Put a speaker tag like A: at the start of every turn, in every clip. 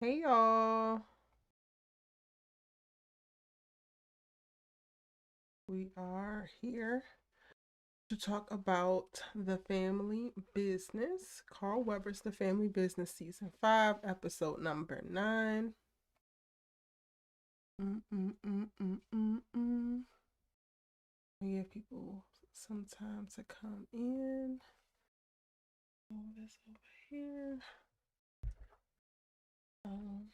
A: Hey y'all. We are here to talk about The Family Business. Carl Weber's The Family Business Season 5, episode number 9. We give people some time to come in. Move this over here. Um,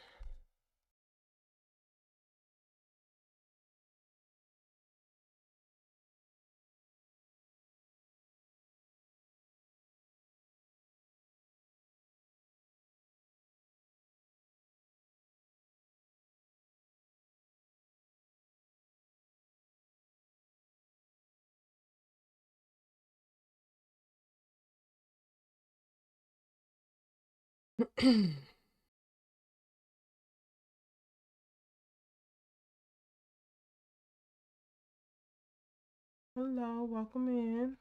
A: Hello, welcome in.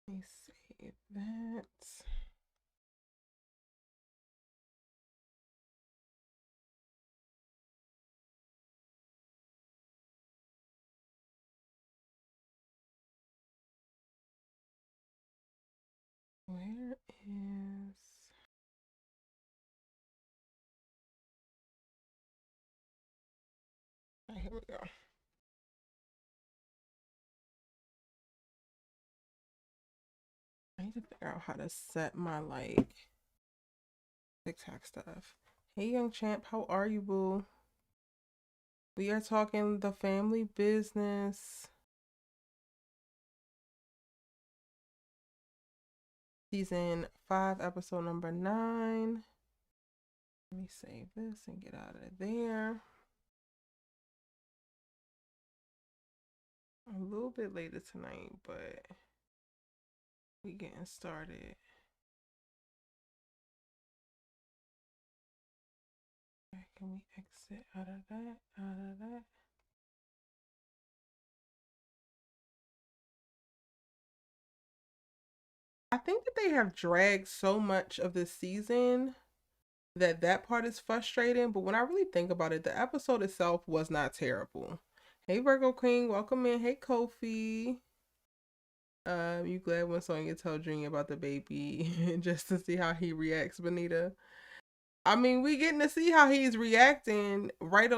A: Let me save that. Where is... Right, here we go. I need to figure out how to set my TikTok stuff. Hey young champ, how are you, boo? We are talking The Family Business. Season 5, episode number 9. Let me save this and get out of there. A little bit later tonight, but we getting started. Okay, can we exit out of that? Out of that? I think that they have dragged so much of this season that part is frustrating, but when I really think about it, the episode itself was not terrible. Hey Virgo Queen, welcome in. Hey Kofi. You glad when Sonya told Junior about the baby just to see how he reacts, Benita? I mean, we getting to see how he's reacting right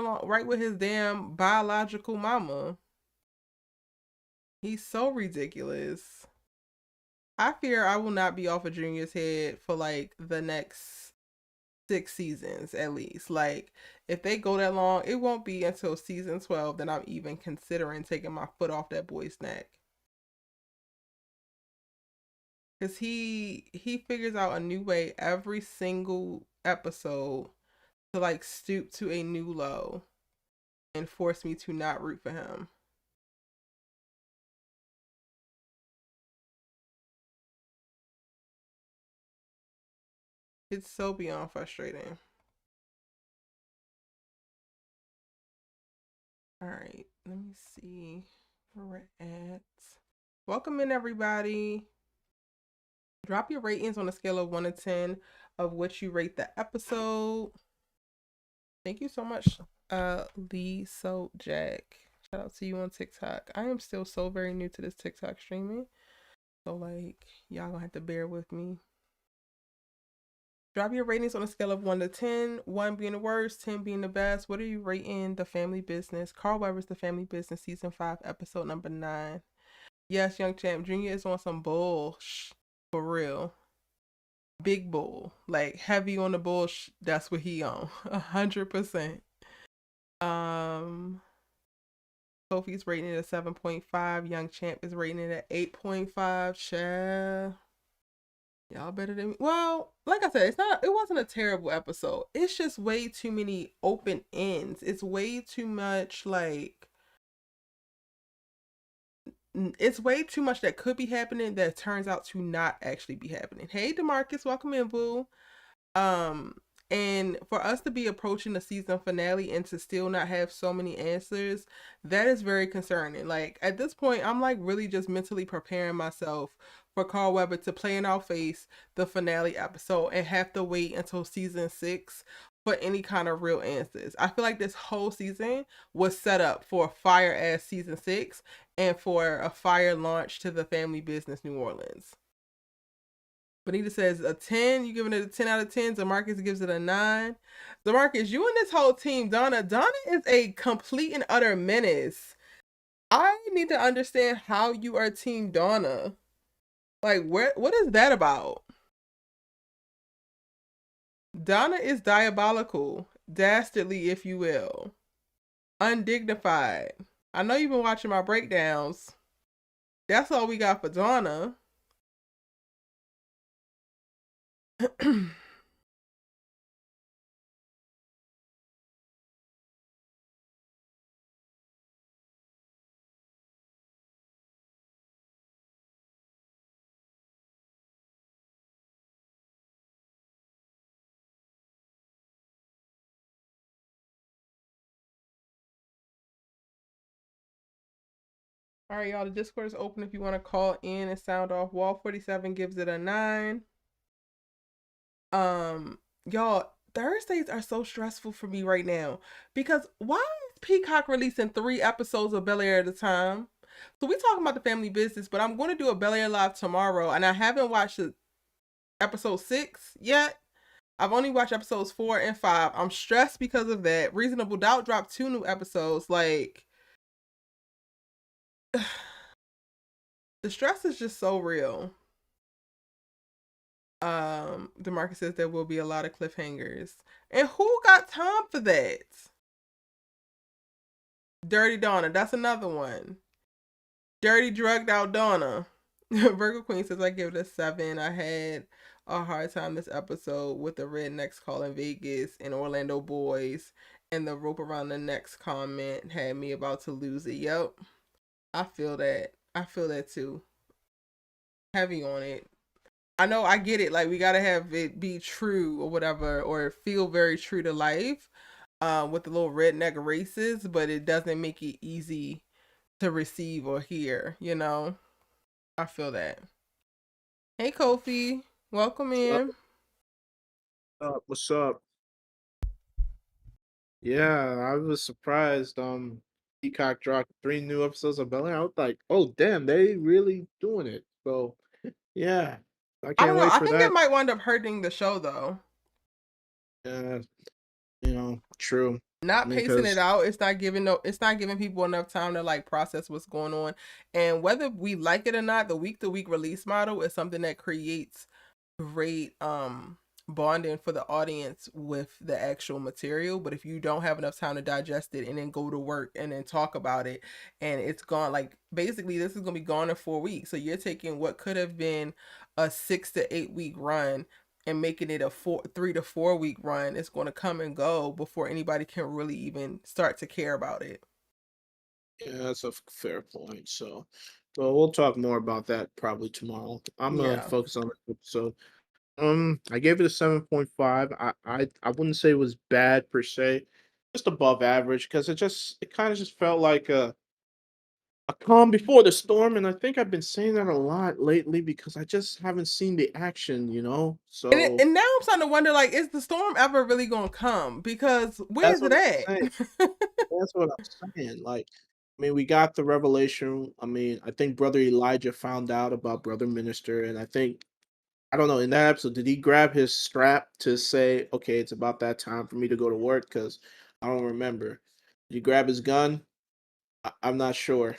A: with his damn biological mama. He's so ridiculous. I fear I will not be off of Junior's head for like the next 6 seasons at least. Like, if they go that long, it won't be until season 12 that I'm even considering taking my foot off that boy's neck. Because he figures out a new way every single episode to like stoop to a new low and force me to not root for him. It's so beyond frustrating. All right, let me see where we're at. Welcome in, everybody. Drop your ratings on a scale of 1 to 10 of which you rate the episode. Thank you so much, Lee So Jack. Shout out to you on TikTok. I am still so very new to this TikTok streaming. So like, y'all gonna have to bear with me. Drop your ratings on a scale of 1 to 10. 1 being the worst, 10 being the best. What are you rating The Family Business? Carl Weber's The Family Business, Season 5, Episode number 9. Yes, Young Champ, Junior is on some bull for real. Big bull. Like, heavy on the bull. That's what he on. 100%. Sophie's rating it at 7.5. Young Champ is rating it at 8.5. Child. Y'all better than me. Well, like I said, it wasn't a terrible episode. It's just way too many open ends. It's way too much it's way too much that could be happening that turns out to not actually be happening. Hey Demarcus, welcome in, boo. And for us to be approaching the season finale and to still not have so many answers, that is very concerning. Like at this point, I'm like really just mentally preparing myself for Carl Weber to play in our face the finale episode and have to wait until season 6 for any kind of real answers. I feel like this whole season was set up for a fire ass season 6 and for a fire launch to the family business New Orleans. Benita says a 10. You giving it a 10 out of 10. Zamarcus gives it a 9. Zamarcus, you and this whole team, Donna. Donna is a complete and utter menace. I need to understand how you are Team Donna. Like, what is that about? Donna is diabolical. Dastardly, if you will. Undignified. I know you've been watching my breakdowns. That's all we got for Donna. All right, y'all. The Discord is open if you want to call in and sound off. Wall 47 gives it a 9. Y'all, Thursdays are so stressful for me right now because why is Peacock releasing 3 episodes of Bel Air at a time? So we talking about the family business, but I'm going to do a Bel Air live tomorrow, and I haven't watched episode 6 yet. I've only watched episodes 4 and 5. I'm stressed because of that. Reasonable Doubt dropped 2 new episodes. Like, the stress is just so real. DeMarcus says there will be a lot of cliffhangers. And who got time for that? Dirty Donna, that's another one. Dirty drugged out Donna. Virgo Queen says I give it a 7. I had a hard time this episode with the rednecks calling Vegas and Orlando boys, and the rope around the necks comment had me about to lose it. Yep. I feel that. I feel that too. Heavy on it. I know, I get it. Like, we gotta have it be true or whatever, or feel very true to life, with the little redneck races, but it doesn't make it easy to receive or hear. You know, I feel that. Hey, Kofi, welcome in.
B: What's up? Yeah, I was surprised. Peacock dropped 3 new episodes of Bel Air. I was like, oh damn, they really doing it. So yeah, I
A: I
B: can't
A: don't know.
B: wait
A: I
B: for
A: think it
B: that.
A: might wind up hurting the show though.
B: Yeah, true. I
A: Not
B: mean,
A: pacing it
B: cause
A: out, it's not giving people enough time to like process what's going on. And whether we like it or not, the week to week release model is something that creates great bonding for the audience with the actual material. But if you don't have enough time to digest it and then go to work and then talk about it, and it's gone, like basically this is gonna be gone in 4 weeks. So you're taking what could have been a 6 to 8 week run and making it a 3 to 4 week run. It's going to come and go before anybody can really even start to care about it.
B: yeah, that's a fair point. So, well, we'll talk more about that probably tomorrow. I'm gonna
A: Yeah.
B: focus on this episode. I gave it a 7.5. I wouldn't say it was bad per se, just above average because it kind of just felt like a calm before the storm, and I think I've been saying that a lot lately because I just haven't seen the action. So
A: And now I'm starting to wonder, like, is the storm ever really going to come? Because where
B: that's
A: is it
B: what I'm saying.
A: at?
B: That's what I'm saying. Like, I mean, we got the revelation. I mean, I think Brother Elijah found out about Brother Minister, and I don't know, in that episode, did he grab his strap to say, okay, it's about that time for me to go to work? Because I don't remember. Did he grab his gun? I'm not sure.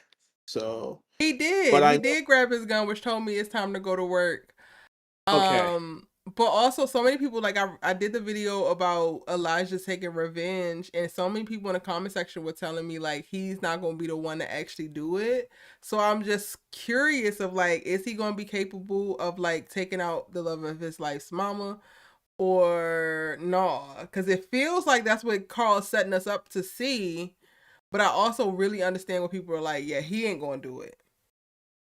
B: So,
A: He
B: but
A: did.
B: I
A: He
B: know,
A: did grab his gun, which told me it's time to go to work.
B: okay.
A: But also so many people, like I did the video about Elijah taking revenge, and so many people in the comment section were telling me like he's not gonna be the one to actually do it. So I'm just curious of like, is he gonna be capable of like taking out the love of his life's mama or no? Because it feels like that's what Carl's setting us up to see. But I also really understand when people are like, yeah, he ain't gonna do it.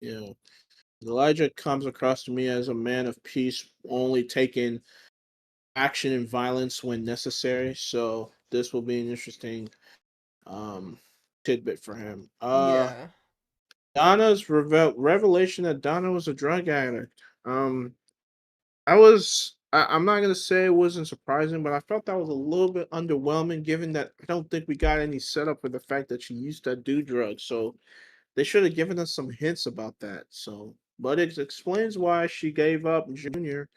B: Yeah. Elijah comes across to me as a man of peace, only taking action and violence when necessary. So this will be an interesting um tidbit for him.
A: Yeah.
B: Donna's revelation that Donna was a drug addict. I'm not gonna say it wasn't surprising, but I felt that was a little bit underwhelming given that I don't think we got any setup for the fact that she used to do drugs. So they should have given us some hints about that. So but it explains why she gave up Junior.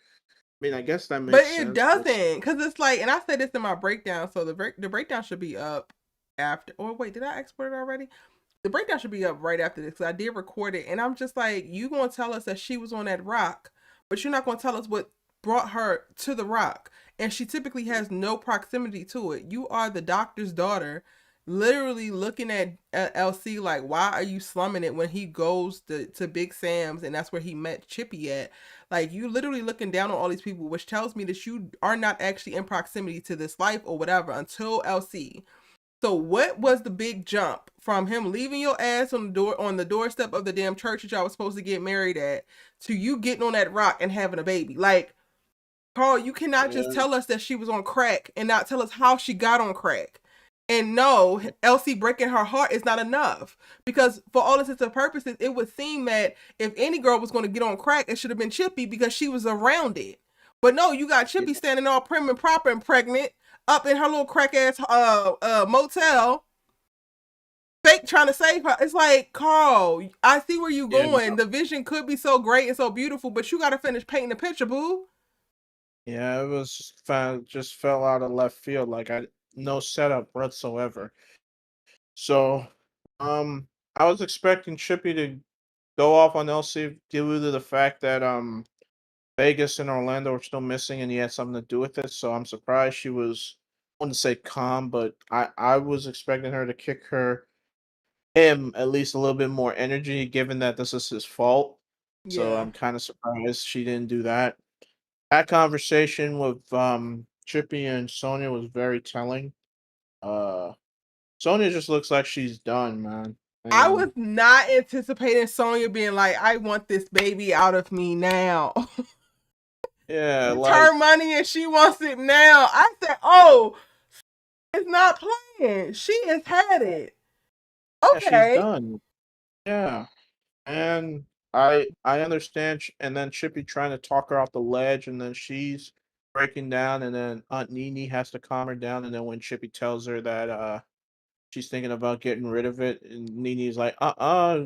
B: I mean, I guess that
A: But
B: makes
A: it
B: sense. But
A: doesn't, because it's like, and I said this in my breakdown, so the breakdown should be up after. Or wait, did I export it already? The breakdown should be up right after this, because I did record it, and I'm just like, you gonna tell us that she was on that rock, but you're not gonna tell us what brought her to the rock, and she typically has no proximity to it. You are the doctor's daughter, literally looking at LC like, why are you slumming it when he goes to Big Sam's, and that's where he met Chippy at. Like, you literally looking down on all these people, which tells me that you are not actually in proximity to this life or whatever until LC. So what was the big jump from him leaving your ass on the doorstep of the damn church that y'all was supposed to get married at to you getting on that rock and having a baby? Like, Carl, you cannot just
B: yeah,
A: tell us that she was on crack and not tell us how she got on crack. And no, Elsie breaking her heart is not enough. Because for all intents and purposes, it would seem that if any girl was going to get on crack, it should have been Chippy because she was around it. But no, you got
B: yeah,
A: Chippy standing all prim and proper and pregnant up in her little crack ass motel, fake trying to save her. It's like, Carl, I see where you
B: yeah,
A: going. The vision could be so great and so beautiful, but you got to finish painting the picture, boo.
B: yeah. It was found just fell out of left field. Like I no setup whatsoever. So, I was expecting Chippy to go off on LC due to the fact that Vegas and Orlando are still missing, and he had something to do with it. So I'm surprised she was. I wouldn't say calm, but I was expecting her to kick him at least a little bit more energy, given that this is his fault. So
A: Yeah.
B: I'm kind of surprised she didn't do that. That conversation with Chippy and Sonia was very telling. Uh, Sonia just looks like she's done, man.
A: I was
B: And
A: not anticipating Sonya being like, I want this baby out of me now.
B: yeah,
A: It's
B: like
A: her money and she wants it now. I said, oh, it's not playing. She has had it.
B: yeah, she's
A: Okay.
B: done. Yeah, and I understand. And then Chippy trying to talk her off the ledge, and then she's breaking down, and then Aunt Nini has to calm her down, and then when Chippy tells her that she's thinking about getting rid of it, and Nini's like,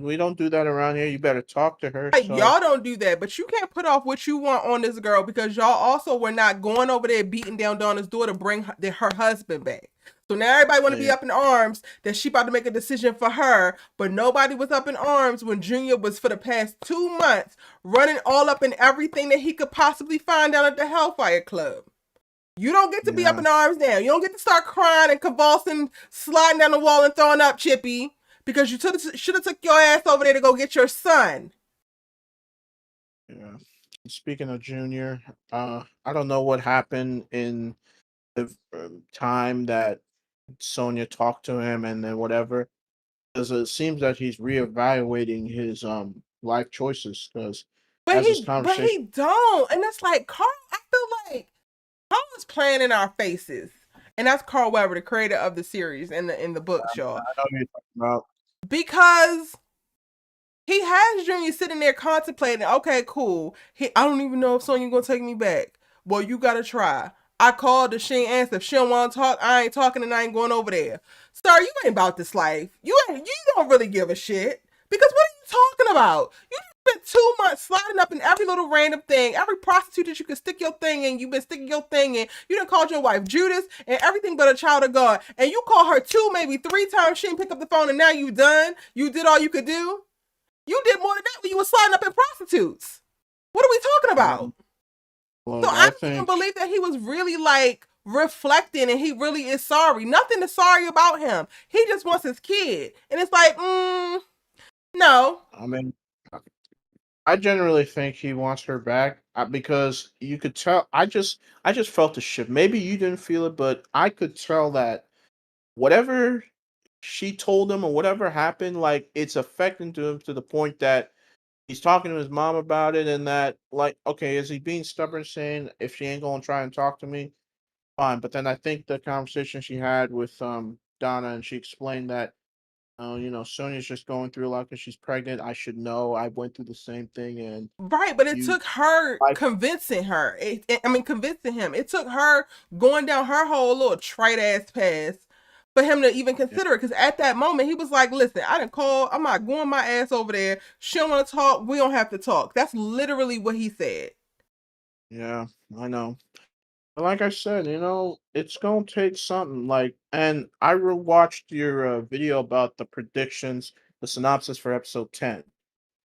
B: we don't do that around here. You better talk to her.
A: Like,
B: So
A: y'all don't do that, but you can't put off what you want on this girl because y'all also were not going over there beating down Donna's door to bring her husband back. So now everybody want to be
B: yeah,
A: up in arms that she about to make a decision for her, but nobody was up in arms when Junior was for the past 2 months running all up in everything that he could possibly find down at the Hellfire Club. You don't get to be up
B: yeah,
A: in arms now. You don't get to start crying and convulsing, sliding down the wall and throwing up, Chippy, because you should have took your ass over there to go get your son.
B: yeah. Speaking of Junior, I don't know what happened in the time that Sonia talked to him, and then whatever. Because it seems that he's reevaluating his life choices. Because
A: But
B: as this
A: he
B: conversation,
A: don't. And that's like Carl, I feel like Carl is playing in our faces. And that's Carl Weber, the creator of the series in the books,
B: I
A: y'all.
B: know who you're talking about.
A: Because he has Junior sitting there contemplating, okay, cool. I don't even know if Sonya gonna take me back. Well, you gotta try. I called her, she ain't answer. If she don't want to talk, I ain't talking and I ain't going over there. Star, you ain't about this life. You don't really give a shit. Because what are you talking about? You spent 2 months sliding up in every little random thing, every prostitute that you could stick your thing in, you've been sticking your thing in. You done called your wife Judas and everything but a child of God. And you call her 2, maybe 3 times, she didn't pick up the phone, and now you done. You did all you could do. You did more than that when you were sliding up in prostitutes. What are we talking about?
B: Um,
A: So
B: look,
A: I
B: I
A: don't even
B: think
A: believe that he was really like reflecting and he really is sorry. Nothing is sorry about him. He just wants his kid. And it's like, no.
B: I mean I generally think he wants her back because you could tell. I just felt the shift. Maybe you didn't feel it, but I could tell that whatever she told him or whatever happened, like it's affecting to him to the point that he's talking to his mom about it, and that like, okay, is he being stubborn, saying if she ain't gonna try and talk to me, fine. But then I think the conversation she had with Donna, and she explained that Sonia's just going through a lot because she's pregnant. I should know. I went through the same thing, and
A: Right, but it
B: you
A: took her
B: like
A: convincing her. I mean, convincing him. It took her going down her whole little trite ass path for him to even
B: yeah,
A: consider it. Because at that moment, he was like, "Listen, I didn't call. I'm not going my ass over there. She don't want to talk. We don't have to talk." That's literally what he said.
B: yeah, I know. But like I said, it's gonna take something. And I rewatched your video about the predictions, the synopsis for episode 10.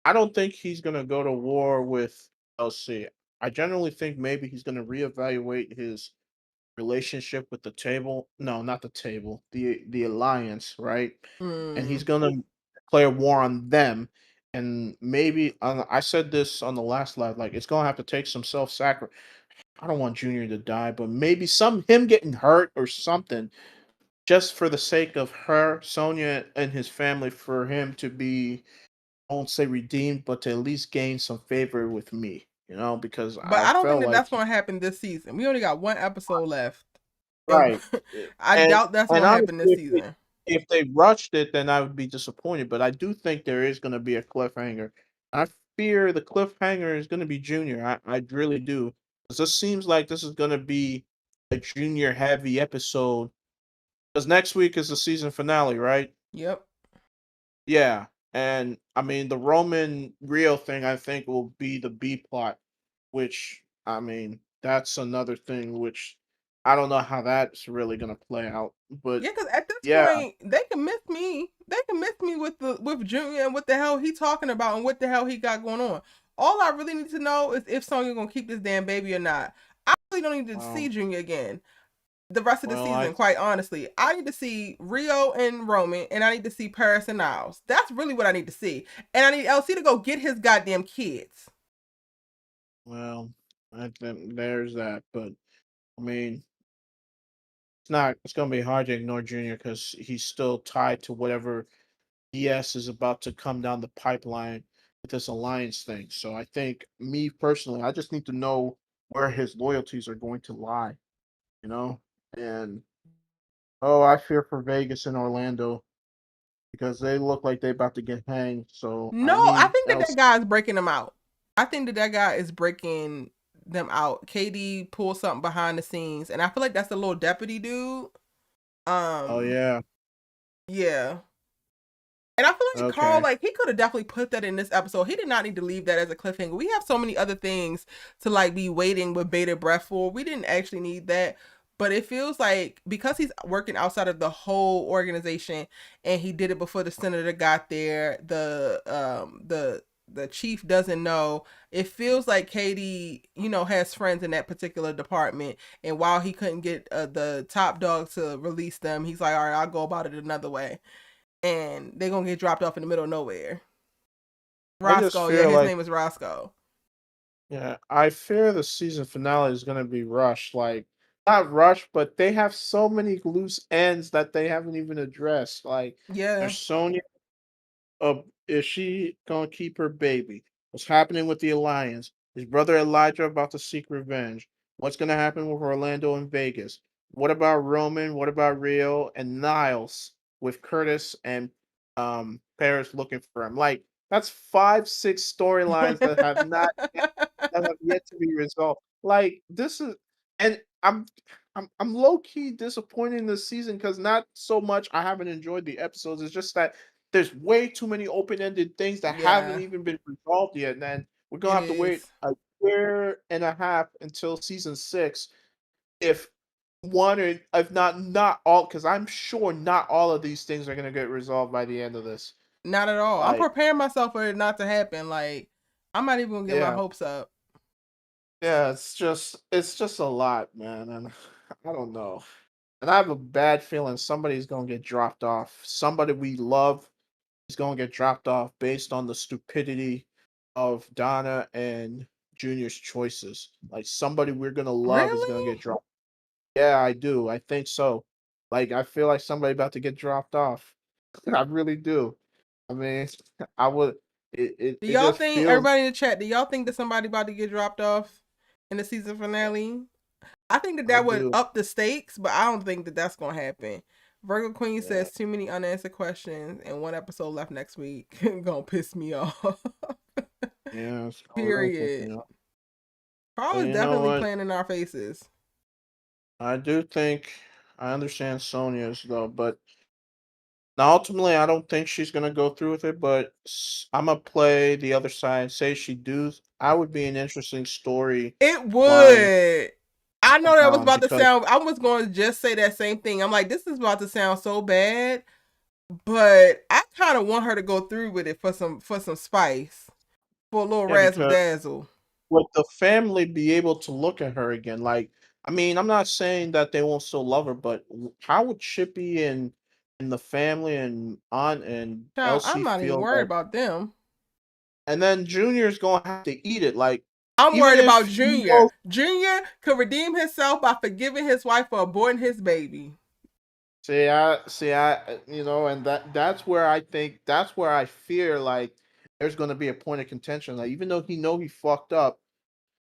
B: I don't think he's gonna go to war with LC. I generally think maybe he's gonna reevaluate his relationship with the table. No, not the table. The alliance, right? And he's
A: Mm.
B: gonna declare war on them. And maybe I said this on the last live, like it's gonna have to take some self-sacrifice. I don't want Junior to die, but maybe some him getting hurt or something, just for the sake of her, Sonia, and his family, for him to be, I won't say redeemed, but to at least gain some favor with me. Because
A: But
B: I
A: I don't think
B: felt
A: that
B: like
A: that's going to happen this season. We only got one episode left, and
B: right.
A: I
B: And
A: doubt that's
B: and
A: going to happen
B: honestly,
A: this
B: if
A: season.
B: if they rushed it, then I would be disappointed. But I do think there is going to be a cliffhanger. I fear the cliffhanger is going to be Junior. I really do. 'Cause this seems like this is going to be a Junior heavy episode. Because next week is the season finale, right?
A: Yep.
B: Yeah. And I mean, the Roman Rio thing, I think, will be the B plot, which, I mean, that's another thing which I don't know how that's really going to play out. But
A: Yeah, because at this
B: yeah,
A: point, they can miss me. They can miss me with Junior and what the hell he talking about and what the hell he got going on. All I really need to know is if Sonya gonna keep this damn baby or not. I really don't need to see
B: um,
A: Junior again the rest of the
B: well, I
A: season. Quite honestly, I need to see Rio and Roman, and I need to see Paris and Niles. That's really what I need to see, and I need LC to go get his goddamn kids.
B: well, I think there's that. But I mean, it's going to be hard to ignore Junior because he's still tied to whatever BS is about to come down the pipeline with this alliance thing. So I think, me personally, I just need to know where his loyalties are going to lie, you know? And oh, I fear for Vegas and Orlando because they look like they're about to get hanged. So
A: No,
B: I
A: I
B: need
A: think that
B: else.
A: that guy is breaking them out. I think that that guy is breaking them out. KD pulled something behind the scenes, and I feel like that's the little deputy dude.
B: Oh
A: Um,
B: yeah.
A: yeah, and I feel like Carl,
B: Okay.
A: like he could have definitely put that in this episode. He did not need to leave that as a cliffhanger. We have so many other things to like be waiting with bated breath for. We didn't actually need that. But it feels like because he's working outside of the whole organization and he did it before the senator got there, the chief doesn't know. It feels like Katie, has friends in that particular department. And while he couldn't get the top dog to release them, he's like, all right, I'll go about it another way, and they're gonna get dropped off in the middle of nowhere.
B: I just
A: Roscoe, yeah,
B: fear
A: his
B: like
A: name is Roscoe.
B: yeah, I fear the season finale is gonna be rushed. Like not rushed, but they have so many loose ends that they haven't even addressed. Like
A: Yeah.
B: there's Sonya. Is she gonna keep her baby? What's happening with the alliance? Is brother Elijah about to seek revenge? What's gonna happen with Orlando and Vegas? What about Roman? What about Rio and Niles with Curtis and Paris looking for him? Like that's 5, 6 storylines that have yet to be resolved. Like this is, and I'm low key disappointed in this season because not so much I haven't enjoyed the episodes. It's just that there's way too many open ended things that haven't
A: Yeah,
B: even been resolved yet. And then we're gonna
A: it
B: have to wait
A: is.
B: a year and a half until season 6, if one or if not all, because I'm sure not all of these things are gonna get resolved by the end of this.
A: Not at all. I'm
B: Like,
A: preparing myself for it not to happen. Like, I'm not even gonna get my
B: yeah.
A: hopes up.
B: Yeah, it's just a lot, man, and I don't know. And I have a bad feeling somebody's gonna get dropped off. Somebody we love is gonna get dropped off based on the stupidity of Donna and Junior's choices. Like somebody we're gonna love is gonna
A: Really?
B: get dropped. Yeah, I do. I think so. Like I feel like somebody about to get dropped off. I really do. I mean, I would.
A: Do
B: it
A: y'all
B: just
A: think,
B: feels.
A: everybody in the chat, do y'all think that somebody about to get dropped off in the season finale? I think that
B: I
A: that would
B: do.
A: up the stakes, but I don't think that that's going to happen. Virgo Queen
B: Yeah,
A: says too many unanswered questions and one episode left next week. Gonna piss me off.
B: yeah, it's gonna really piss
A: Period.
B: me off.
A: Carl
B: But
A: is
B: you know
A: definitely
B: what?
A: playing in our faces.
B: I do think I understand Sonya's though, but now ultimately I don't think she's gonna go through with it. But I'm gonna play the other side. Say she do, I would be an interesting story
A: It
B: line
A: would. I know that was
B: down
A: about to
B: because
A: sound. I was going to just say that same thing. I'm like, this is about to sound so bad, but I kind of want her to go through with it for some spice, for a little
B: yeah,
A: razzle
B: because
A: dazzle.
B: would the family be able to look at her again? Like, I mean, I'm not saying that they won't still love her, but how would Chippy and the family and Aunt and
A: Child, I'm
B: Elsie
A: not even
B: feel
A: worried
B: like?
A: about them.
B: And then Junior's gonna have to eat it. Like,
A: I'm
B: even
A: worried about
B: if he
A: Junior.
B: goes,
A: Junior could redeem himself by forgiving his wife for aborting his baby.
B: you know, and that's where I think that's where I fear like there's gonna be a point of contention. Like, even though he fucked up,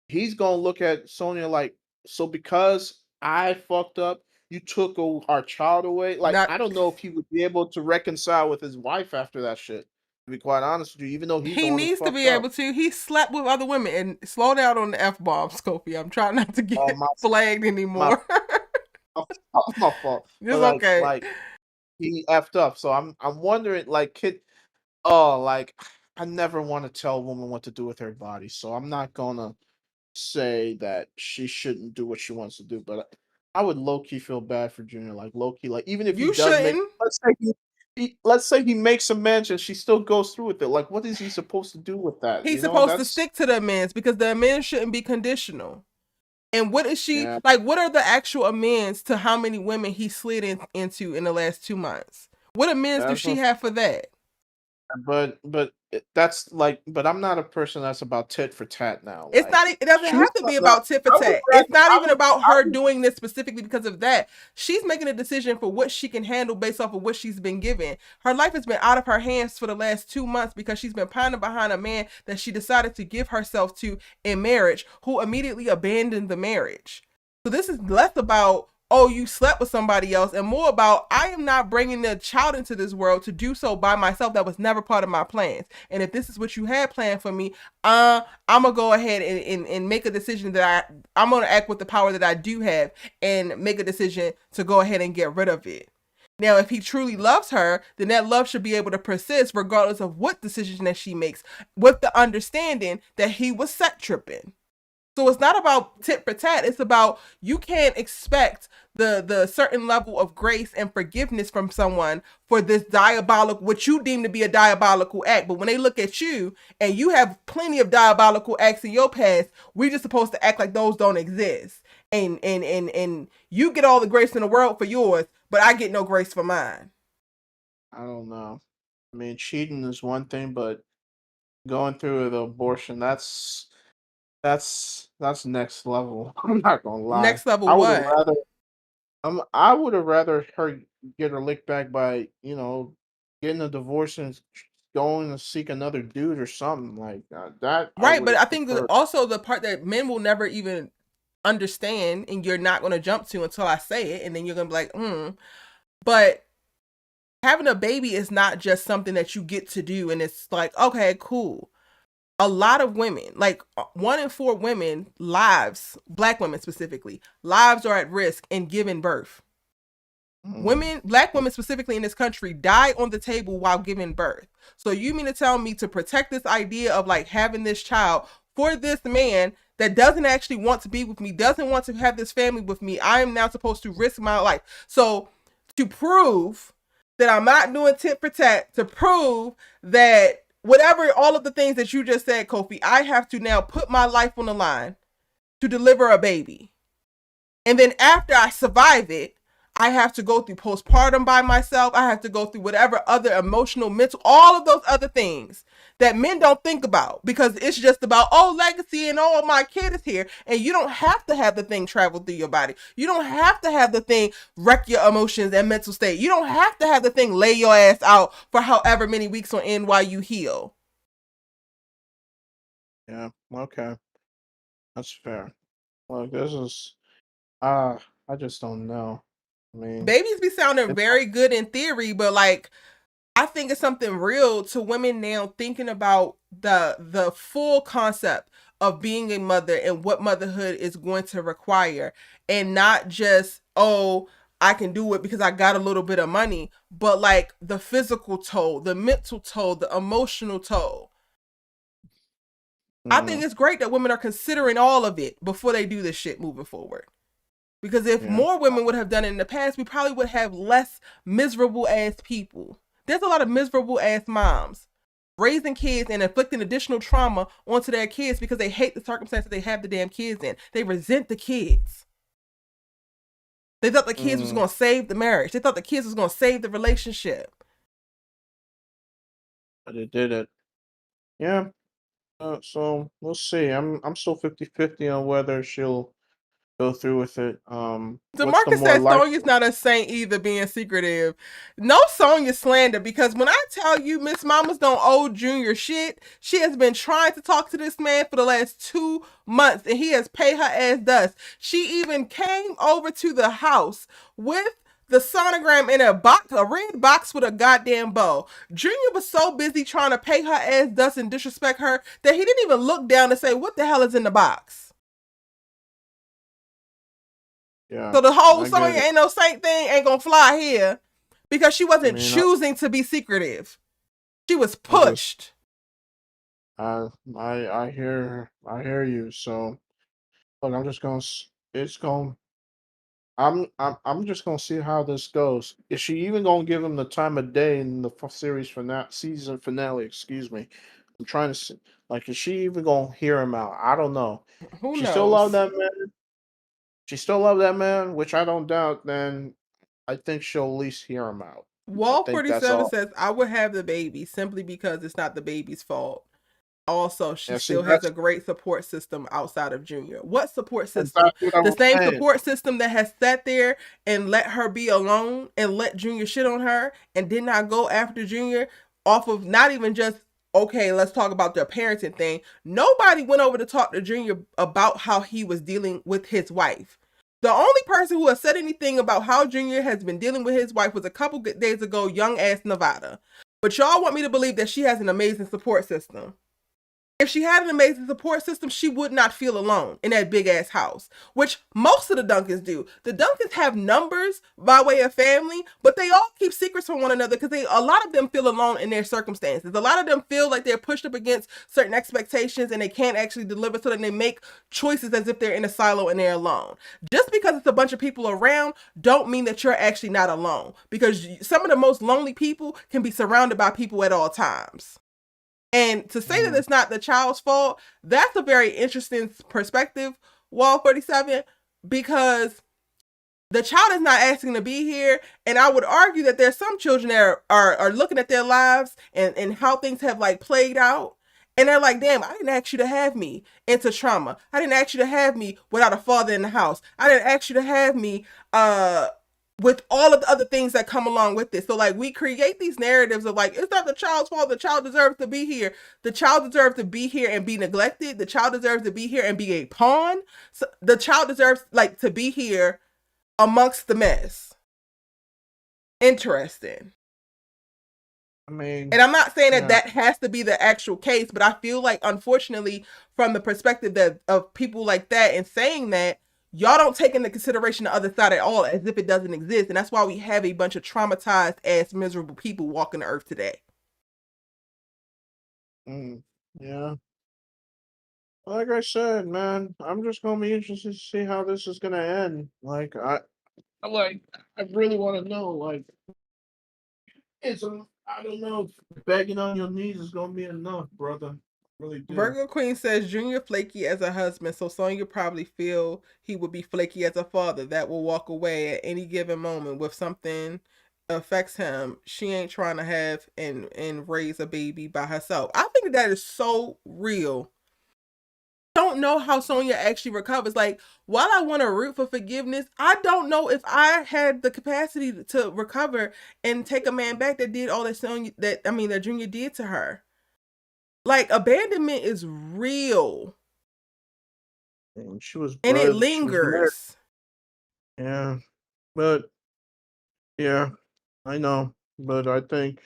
B: he's gonna look at Sonya like, so because I fucked up, you took our child away. Like,
A: Not
B: I don't know if he would be able to reconcile with his wife after that shit. To be quite honest with you, even though he's the
A: he
B: one who
A: needs to
B: fucked
A: be
B: up.
A: able to. He slept with other women and slow down on the F bombs, Kofi. I'm trying not to
B: Oh
A: get flagged
B: my,
A: anymore.
B: my fault. But
A: It's okay.
B: he effed up. So I'm wondering, like, oh, like, I never want to tell a woman what to do with her body, so I'm not gonna say that she shouldn't do what she wants to do, but I would low key feel bad for Junior, like low key, like even if he
A: You
B: does make,
A: shouldn't.
B: let's say he makes amends and she still goes through with it. Like, what is he supposed to do with that?
A: He's
B: You know,
A: supposed to
B: that's
A: stick to the amends because the amends shouldn't be conditional. And what is she
B: yeah,
A: like? What are the actual amends to how many women he slid into in the last 2 months? What amends do
B: that's
A: she
B: what.
A: have for that?
B: That's like, but I'm not a person that's about tit for tat now.
A: It's
B: Like,
A: not. It doesn't
B: she's
A: have to
B: not.
A: be
B: No,
A: about tit for
B: I would
A: tat. It's
B: rather.
A: not
B: I
A: even
B: would.
A: about
B: I
A: her
B: would.
A: doing this specifically because of that. She's making a decision for what she can handle based off of what she's been given. Her life has been out of her hands for the last 2 months because she's been pining behind a man that she decided to give herself to in marriage, who immediately abandoned the marriage. So this is less about, oh, you slept with somebody else, and more about, I am not bringing the child into this world to do so by myself. That was never part of my plans. And if this is what you had planned for me, I'm gonna go ahead and make a decision that I'm gonna act with the power that I do have and make a decision to go ahead and get rid of it. Now, if he truly loves her, then that love should be able to persist regardless of what decision that she makes, with the understanding that he was set tripping. So it's not about tit for tat. It's about, you can't expect the certain level of grace and forgiveness from someone for this diabolical, what you deem to be a diabolical act. But when they look at you and you have plenty of diabolical acts in your past, we're just supposed to act like those don't exist. And you get all the grace in the world for yours, but I get no grace for mine.
B: I don't know. I mean, cheating is one thing, but going through the abortion, that's next level. I'm not gonna lie.
A: Next level
B: I would have
A: what?
B: rather. I would have rather her get her lick back by, getting a divorce and going to seek another dude or something like that. That I
A: Right,
B: would
A: but I
B: have
A: think that
B: preferred.
A: also the part that men will never even understand, and you're not going to jump to until I say it, and then you're going to be like, but having a baby is not just something that you get to do and it's like, okay, cool. A lot of women, like 1 in 4 women lives, black women specifically, lives are at risk in giving birth.
B: Mm,
A: Women, black women specifically in this country, die on the table while giving birth. So you mean to tell me, to protect this idea of like having this child for this man that doesn't actually want to be with me, doesn't want to have this family with me, I am now supposed to risk my life? So to prove that I'm not doing tit for tat, to prove that whatever, all of the things that you just said, Kofi, I have to now put my life on the line to deliver a baby. And then after I survive it, I have to go through postpartum by myself. I have to go through whatever other emotional, mental, all of those other things that men don't think about, because it's just about, oh, legacy and, oh, my kid is here. And you don't have to have the thing travel through your body. You don't have to have the thing wreck your emotions and mental state. You don't have to have the thing lay your ass out for however many weeks on end while you heal.
B: Yeah. Okay. That's fair. Like this is ah, I just don't know. I mean,
A: Babies be sounding
B: it's
A: very good in theory, but like I think it's something real to women now thinking about the full concept of being a mother and what motherhood is going to require, and not just, oh, I can do it because I got a little bit of money, but like the physical toll, the mental toll, the emotional toll. I think
B: mm,
A: it's great that women are considering all of it before they do this shit moving forward. Because if
B: yeah.
A: more women would have done it in the past, we probably would have less miserable ass people. There's a lot of miserable ass moms raising kids and inflicting additional trauma onto their kids because they hate the circumstances they have the damn kids in. They resent the kids. They thought the kids was
B: Mm,
A: going to save the marriage. They thought the kids was going to save the relationship.
B: but it did it. Yeah. So we'll see. I'm still 50-50 on whether she'll go through with it. What's the
A: DeMarcus
B: more
A: said
B: likely?
A: Sonya's not a saint either, being secretive. No Sonya slander, because when I tell you Miss Mamas don't owe Junior shit, she has been trying to talk to this man for the last 2 months and he has paid her ass dust. She even came over to the house with the sonogram in a box, a red box with a goddamn bow. Junior was so busy trying to pay her ass dust and disrespect her that he didn't even look down and say, what the hell is in the box?
B: Yeah,
A: So the whole
B: I get
A: Sonya
B: it.
A: ain't no saint thing ain't gonna fly here because she
B: I
A: wasn't
B: mean,
A: choosing to be secretive. She was
B: I just
A: pushed.
B: I hear you. So look, I'm just gonna it's going. I'm just gonna see how this goes. Is she even gonna give him the time of day in the series finale, season finale? Excuse me. I'm trying to see. Like, is she even gonna hear him out? I don't know.
A: Who
B: She still love
A: knows?
B: that man. She still love that man, which I don't doubt. Then I think she'll at least hear him out. I
A: Wall
B: think that's
A: 47
B: all.
A: says, I would have the baby simply because it's not the baby's fault. Also, she
B: Yeah, see,
A: still has a great support system outside of Junior. What support system?
B: exactly what I
A: The
B: was
A: same
B: saying.
A: support system that has sat there and let her be alone and let Junior shit on her and did not go after Junior off of not even just, okay, let's talk about their parenting thing. Nobody went over to talk to Junior about how he was dealing with his wife. The only person who has said anything about how Junior has been dealing with his wife was a couple days ago, young ass Nevada. But y'all want me to believe that she has an amazing support system. If she had an amazing support system, she would not feel alone in that big ass house, which most of the Duncans do. The Duncans have numbers by way of family, but they all keep secrets from one another because a lot of them feel alone in their circumstances. A lot of them feel like they're pushed up against certain expectations and they can't actually deliver, so then they make choices as if they're in a silo and they're alone. Just because it's a bunch of people around, don't mean that you're actually not alone, because some of the most lonely people can be surrounded by people at all times. And to say that
B: Mm,
A: it's not the child's fault, that's a very interesting perspective, Wall 47, because the child is not asking to be here. And I would argue that there's some children that are looking at their lives and how things have like played out. And they're like, damn, I didn't ask you to have me into trauma. I didn't ask you to have me without a father in the house. I didn't ask you to have me with all of the other things that come along with this. So like we create these narratives of like, it's not the child's fault. The child deserves to be here. The child deserves to be here and be neglected. The child deserves to be here and be a pawn. So the child deserves like to be here amongst the mess. Interesting.
B: I mean,
A: And I'm not saying that
B: yeah.
A: that has to be the actual case, but I feel like, unfortunately, from the perspective that of people like that and saying that, y'all don't take into consideration the other side at all, as if it doesn't exist. And that's why we have a bunch of traumatized ass miserable people walking the earth today.
B: Mm, yeah. Like I said, man, I'm just gonna be interested to see how this is gonna end. Like, I really want to know. Like, I don't know if begging on your knees is gonna be enough, brother. Really do.
A: Virgo Queen says Junior flaky as a husband, so Sonya probably feel he would be flaky as a father that will walk away at any given moment with something affects him. She ain't trying to have and raise a baby by herself. I think that is so real. Don't know how Sonya actually recovers. Like, while I want to root for forgiveness, I don't know if I had the capacity to recover and take a man back that did all that Sonya that Junior did to her. Like, abandonment is real
B: And she was
A: and it
B: bred, she was married.
A: lingers.
B: Yeah, but yeah, I know. But I think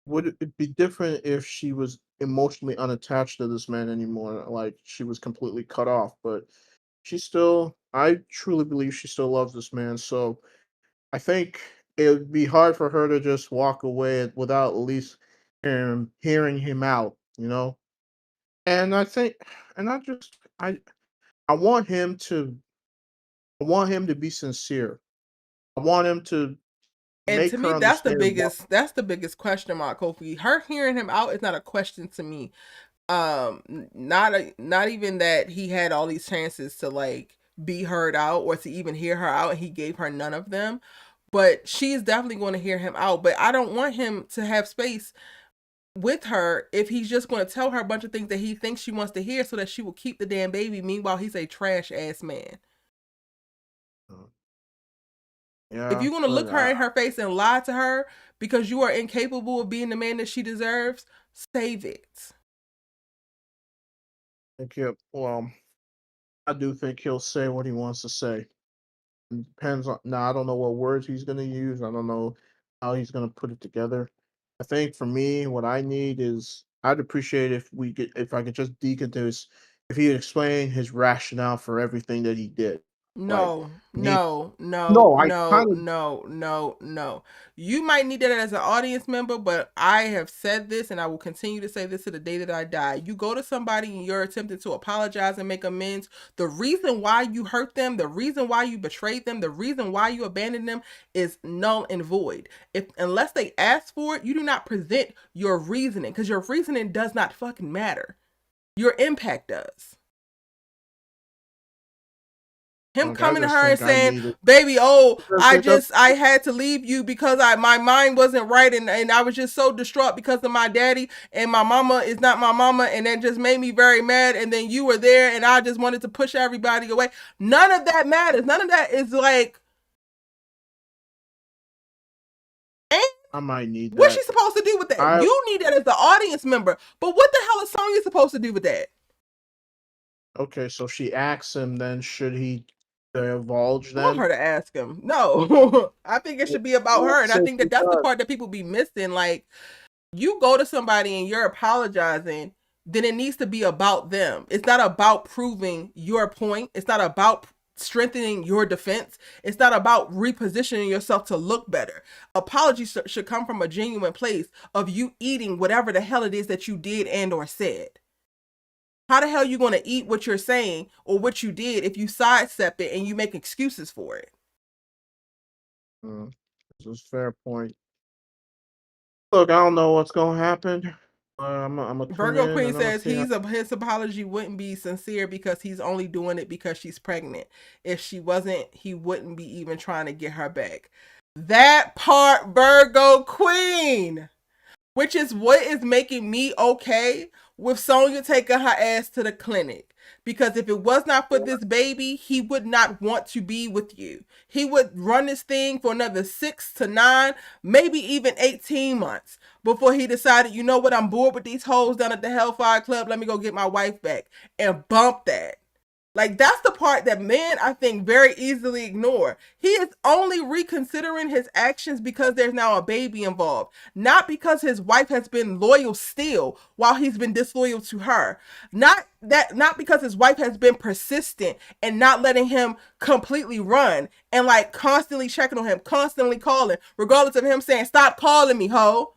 B: would it be different if she was emotionally unattached to this man anymore? Like she was completely cut off, but she still, I truly believe she still loves this man. So I think it would be hard for her to just walk away without at least hearing him out, you know? And I think, and I just, I want him to, I want him to be sincere. I want him to
A: And to
B: make
A: me,
B: her understand what.
A: that's the biggest question mark, Kofi. Her hearing him out is not a question to me. Not even that he had all these chances to like be heard out or to even hear her out and he gave her none of them, but she's definitely going to hear him out. But I don't want him to have space with her if he's just going to tell her a bunch of things that he thinks she wants to hear so that she will keep the damn baby. Meanwhile, he's a trash ass man.
B: uh,
A: If
B: Yeah,
A: you're going to
B: but
A: look her in her face and lie to her because you are incapable of being the man that she deserves, save it.
B: think well, I do think he'll say what he wants to say. It depends on now. I don't know what words he's gonna use. I don't know how he's gonna put it together. I think for me, what I need is I'd appreciate if I could just dig into his if he explained his rationale for everything that he did. Like
A: No,
B: need
A: no, no,
B: no, I
A: no,
B: kind of
A: no, no, no. You might need that as an audience member, but I have said this and I will continue to say this to the day that I die. You go to somebody and you're attempting to apologize and make amends. The reason why you hurt them, the reason why you betrayed them, the reason why you abandoned them is null and void. If unless they ask for it, you do not present your reasoning because your reasoning does not fucking matter. Your impact does. Him
B: look. I
A: coming to
B: just
A: her and
B: think I
A: saying,
B: need it.
A: "Baby, oh,
B: It does
A: I had to leave you because my mind wasn't right and I was just so distraught because of my daddy and my mama is not my mama and that just made me very mad and then you were there and I just wanted to push everybody away." None of that matters. None of that is like, and
B: I might need
A: what's
B: that.
A: she supposed to do with that?
B: I
A: You need that as the audience member. But what the hell is Sonya supposed to do with that?
B: Okay, so she asks him. Then should he divulge?
A: I want
B: Then
A: her to ask him. No, I think it should be about
B: well,
A: her, and I
B: since
A: think
B: he
A: that that's the
B: does.
A: part that people be missing. Like, you go to somebody and you're apologizing, then it needs to be about them. It's not about proving your point. It's not about strengthening your defense. It's not about repositioning yourself to look better. Apologies should come from a genuine place of you eating whatever the hell it is that you did and or said. How the hell are you going to eat what you're saying or what you did if you sidestep it and you make excuses for it?
B: Mm, this is a fair point. Look, I don't know what's gonna happen. I'm gonna tune
A: Virgo
B: in
A: Queen
B: and I'm gonna
A: says
B: see how.
A: his apology wouldn't be sincere because he's only doing it because she's pregnant. If she wasn't, he wouldn't be even trying to get her back. That part, Virgo Queen, which is what is making me okay with Sonya taking her ass to the clinic. Because if it was not for this baby, he would not want to be with you. He would run this thing for another 6 to 9, maybe even 18 months before he decided, you know what, I'm bored with these hoes down at the Hellfire Club. Let me go get my wife back and bump that. Like, that's the part that men, I think, very easily ignore. He is only reconsidering his actions because there's now a baby involved, not because his wife has been loyal still while he's been disloyal to her. Not because his wife has been persistent and not letting him completely run and like constantly checking on him, constantly calling, regardless of him saying, "Stop calling me, ho."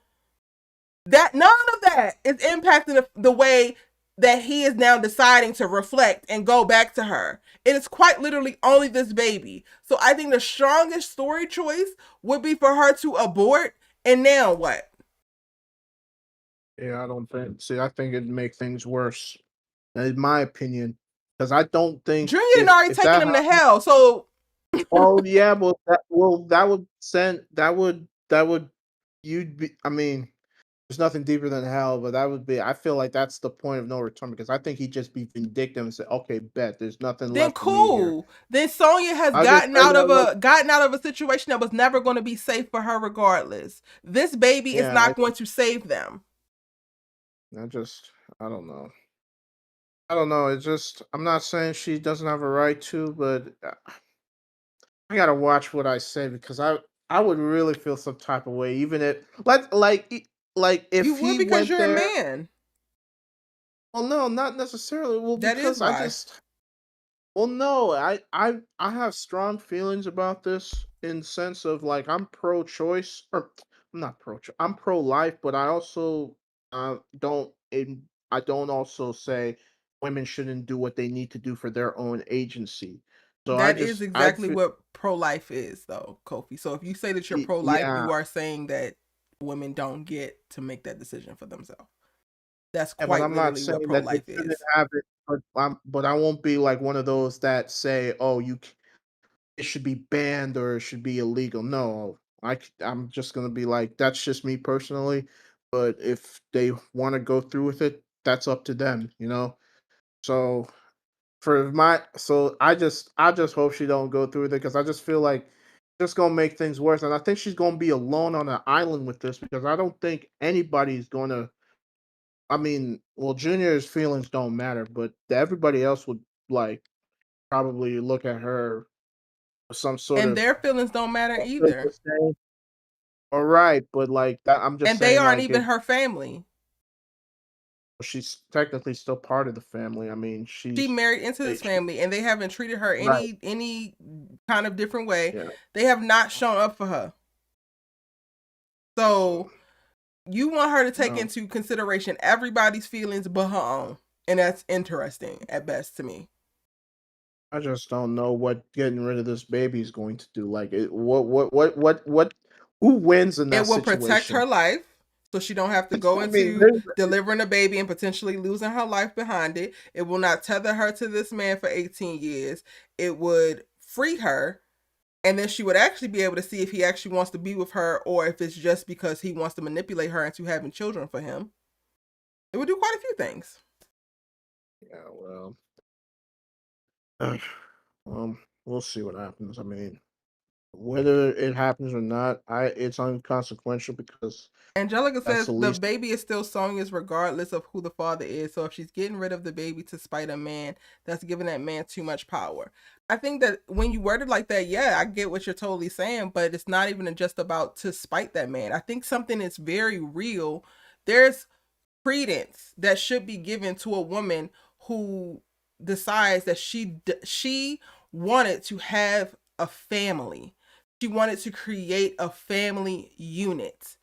A: That none of that is impacting the way that he is now deciding to reflect and go back to her. It is quite literally only this baby. So I think the strongest story choice would be for her to abort. And now what?
B: Yeah, I don't think. See, I think it'd make things worse, in my opinion, because I don't think
A: Junior had already
B: if
A: taken
B: that
A: him to
B: happened.
A: hell. So
B: Oh yeah, that would send that would you'd be. I mean, there's nothing deeper than hell, but that would be. I feel like that's the point of no return because I think he'd just be vindictive and say, "Okay, bet there's nothing
A: then
B: left for me here."
A: cool. Then Sonya has
B: I just say that. Look,
A: gotten out of a situation that was never going to be safe for her regardless. This baby is
B: yeah,
A: not going to save them.
B: I just, I don't know. I don't know. It's just, I'm not saying she doesn't have a right to, but I gotta watch what I say because I would really feel some type of way, even if like
A: You
B: if
A: would
B: he
A: because
B: went
A: you're a
B: there.
A: man.
B: Well, no, not necessarily. Well,
A: That is
B: because I
A: why.
B: just well, no, I have strong feelings about this in sense of like I'm pro-choice or I'm not I'm pro-life, but I also don't I don't also say women shouldn't do what they need to do for their own agency. So
A: That is
B: I
A: exactly
B: feel
A: what pro-life is, though, Kofi. So if you say that you're pro-life,
B: yeah,
A: you are saying that women don't get to make that decision for themselves. That's
B: yeah, but
A: quite
B: I'm not
A: literally what
B: saying that they
A: pro-life
B: shouldn't
A: is.
B: have it, but I won't be like one of those that say, "Oh, it should be banned or it should be illegal." No, I'm just gonna be like, that's just me personally. But if they want to go through with it, that's up to them, you know. So so I just hope she don't go through with it because I just feel like just gonna make things worse, and I think she's gonna be alone on an island with this because I don't think anybody's gonna. I mean, well, Junior's feelings don't matter, but everybody else would like probably look at her with some sort
A: And
B: of
A: their feelings don't matter either.
B: disdain. All right, but like that, I'm just
A: And they
B: saying,
A: aren't
B: like
A: even
B: if
A: her family.
B: she's technically still part of the family. I mean,
A: She married into this
B: she,
A: family and they haven't treated her
B: right,
A: any kind of different way.
B: yeah.
A: They have not shown up for her.
B: So
A: So you want her to
B: you
A: take
B: know,
A: into consideration everybody's feelings but her own. And that's interesting at best to me.
B: I just don't know what getting rid of this baby is going to do. Like, who wins in that
A: It will protect
B: situation?
A: her life so she don't have to go
B: I mean,
A: into delivering a baby and potentially losing her life behind it. It will not tether her to this man for 18 years. It would free her, and then she would actually be able to see if he actually wants to be with her or if it's just because he wants to manipulate her into having children for him. It would do quite a few things.
B: yeah, well, we'll see what happens. I mean, whether it happens or not, it's unconsequential because
A: Angelica
B: that's
A: says
B: the
A: the
B: least.
A: baby is still Sonya's regardless of who the father is. So if she's getting rid of the baby to spite a man, that's giving that man too much power. I think that when you word it like that, yeah, I get what you're totally saying, but it's not even just about to spite that man. I think something is very real. There's credence that should be given to a woman who decides that she wanted to have a family. She wanted to create a family unit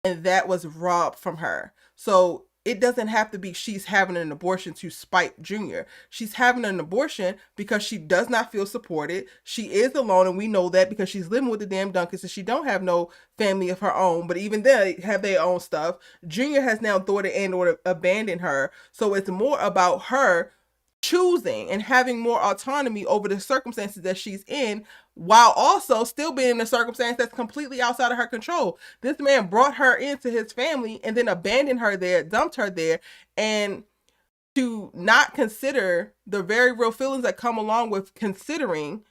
A: and that was robbed from her. So it doesn't have to be she's having an abortion to spite Junior. She's having an abortion because she does not feel supported. She is alone, and we know that because she's living with the damn Duncans and she don't have no family of her own. But even they have their own stuff. Junior has now thwarted and or abandoned her. So it's more about her choosing and having more autonomy over the circumstances that she's in while also still being in a circumstance that's completely outside of her control. This man brought her into his family and then abandoned her there, dumped her there, and to not consider the very real feelings that come along with considering,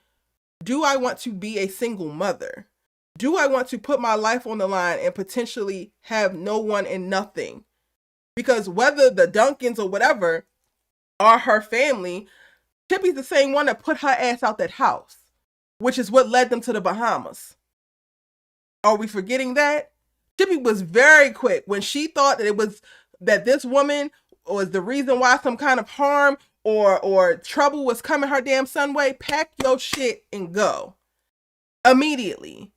A: do I want to be a single mother? Do I want to put my life on the line and potentially have no one and nothing? Because whether the Duncans or whatever are her family, Tippy's the same one that put her ass out that house, which is what led them to the Bahamas. Are we forgetting that? Tippy was very quick when she thought that it was that this woman was the reason why some kind of harm or trouble was coming her damn son way. Pack your shit and go immediately.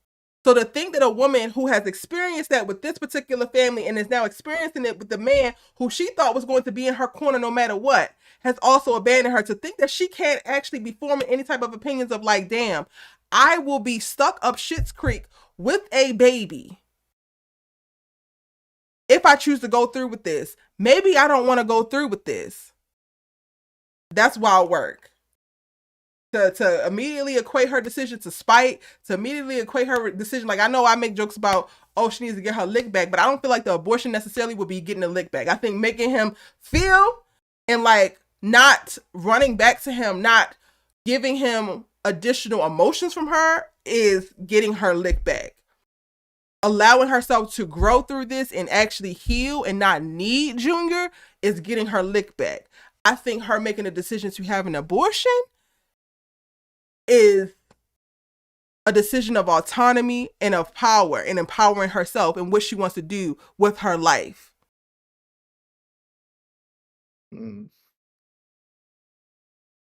A: So to think that a woman who has experienced that with this particular family and is now experiencing it with the man who she thought was going to be in her corner no matter what has also abandoned her, to think that she can't actually be forming any type of opinions of like, damn, I will be stuck up Shit's Creek with a baby if I choose to go through with this. Maybe I don't want to go through with this. That's wild work. To immediately equate her decision to spite, to immediately equate her decision, like I know I make jokes about, oh, she needs to get her lick back, but I don't feel like the abortion necessarily would be getting a lick back. I think making him feel and like not running back to him, not giving him additional emotions from her is getting her lick back. allowing herself to grow through this and actually heal and not need Junior is getting her lick back. I think her making a decision to have an abortion is a decision of autonomy and of power and empowering herself and what she wants to do with her life.
B: Mm.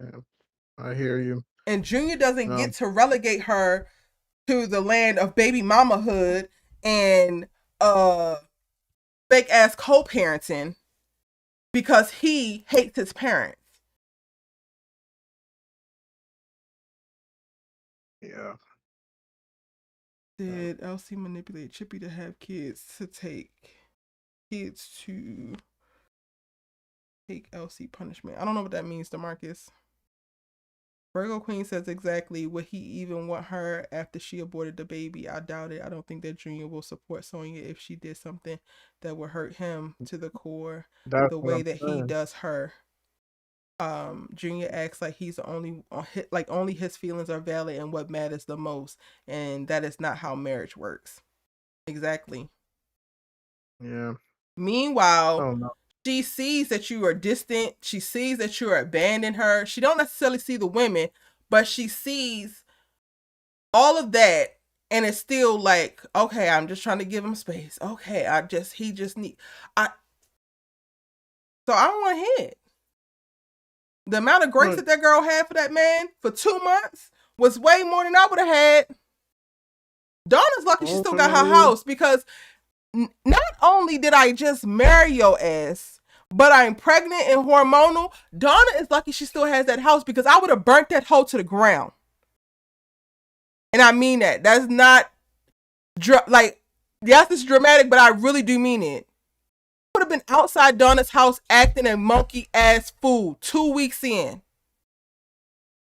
B: Yeah, I hear you.
A: And Junior doesn't
B: No,
A: get to relegate her to the land of baby mamahood and fake ass co-parenting because he hates his parents.
B: yeah.
A: Did Elsie manipulate Chippy to have kids to take Elsie punishment? I don't know what that means, DeMarcus. Virgo Queen says exactly, would he even want her after she aborted the baby? I doubt it. I don't think that Junior will support Sonya if she did something that would hurt him to the core
B: That's
A: the
B: what
A: way
B: I'm
A: that he
B: saying.
A: does her. Junior acts like he's the only like only his feelings are valid and what matters the most, and that is not how marriage works. Exactly.
B: Yeah.
A: Meanwhile,
B: Oh no.
A: she sees that you are distant. She sees that you're abandoning her. She don't necessarily see the women, but she sees all of that, and it's still like, okay, I'm just trying to give him space. Okay, he just need, I. So I don't want hit. The amount of grace
B: Look.
A: that that girl had for that man for 2 months was way more than I would have had. Donna's lucky she still got her
B: Ultimately,
A: house because not only did I just marry your ass, but I'm pregnant and hormonal. Donna is lucky she still has that house because I would have burnt that hoe to the ground. And I mean that. That's not like, yes, it's dramatic, but I really do mean it. I would have been outside Donna's house acting a monkey ass fool 2 weeks in.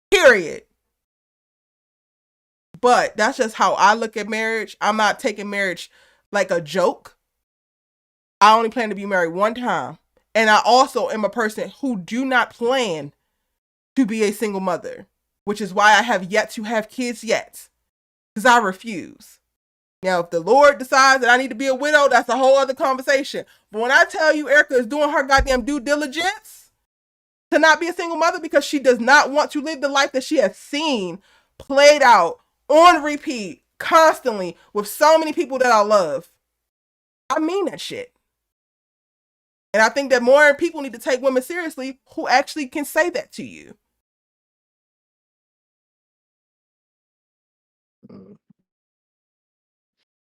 A: Period. But that's just how I look at marriage. I'm not taking marriage like a joke. I only plan to be married one time. And I also am a person who do not plan to be a single mother, which is why I have yet to have kids yet. Because I refuse. Now, if the Lord decides that I need to be a widow, that's a whole other conversation. But when I tell you Erica is doing her goddamn due diligence to not be a single mother because she does not want to live the life that she has seen played out on repeat constantly with so many people that I love, I mean that shit. And I think that more people need to take women seriously who actually can say that to you.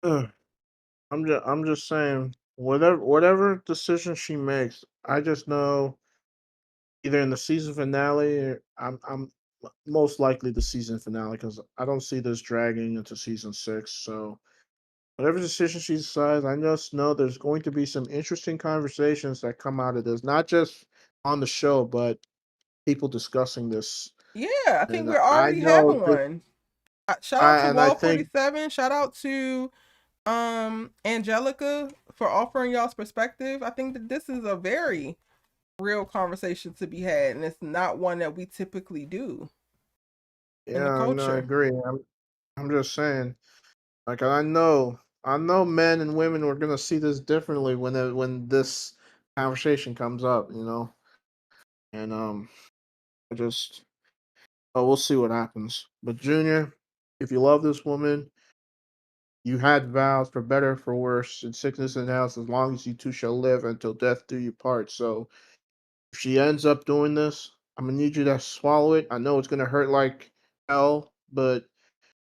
B: uh, I'm just saying whatever decision she makes, I just know either in the season finale or I'm most likely the season finale because I don't see this dragging into season 6. So whatever decision she decides, I just know there's going to be some interesting conversations that come out of this, not just on the show, but people discussing this.
A: Yeah, I think
B: And
A: we're
B: I
A: already
B: know
A: having
B: this,
A: one. Shout out to
B: I
A: Wall
B: think
A: 47. Shout out to Angelica for offering y'all's perspective. I think that this is a very real conversation to be had, and it's not one that we typically do in the
B: yeah, no, I
A: culture.
B: agree. I'm just saying, like I know men and women are gonna see this differently when this conversation comes up, and I just but we'll see what happens. But Junior, if you love this woman, you had vows for better for worse, in sickness and health, as long as you two shall live until death do you part. So if she ends up doing this, I'm gonna need you to swallow it. I know it's gonna hurt like hell, but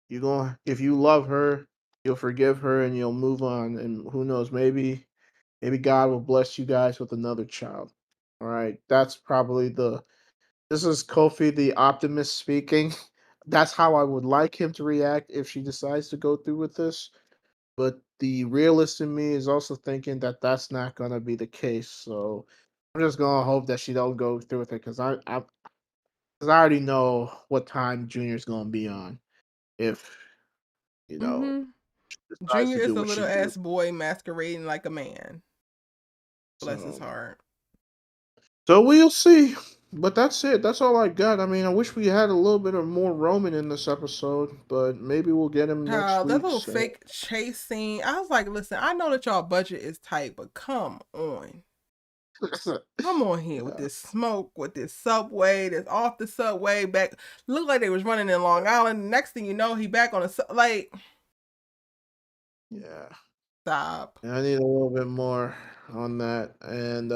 B: you going if you love her, you'll forgive her and you'll move on. And who knows, maybe God will bless you guys with another child. All right, that's probably the. This is Kofi, the optimist speaking. That's how I would like him to react if she decides to go through with this. But the realist in me is also thinking that that's not gonna be the case. So I'm just gonna hope that she don't go through with it because cause I already know what time Junior's gonna be on if you know
A: Mm-hmm.
B: decides
A: Junior
B: to
A: is
B: do
A: a
B: what
A: little
B: she do.
A: ass boy masquerading like a man. Bless his
B: So
A: heart.
B: we'll see. But that's it. That's all I got. I mean, I wish we had a little bit of more Roman in this episode, but maybe we'll get him next
A: That
B: week.
A: little
B: So.
A: fake chase scene. I was like, listen, I know that y'all budget is tight, but come on. Come on here with
B: Yeah.
A: this smoke, with this subway, this off the subway back. Looked like they was running in Long Island. Next thing you know, he back on the like.
B: Yeah.
A: Stop.
B: I need a little bit more on that, and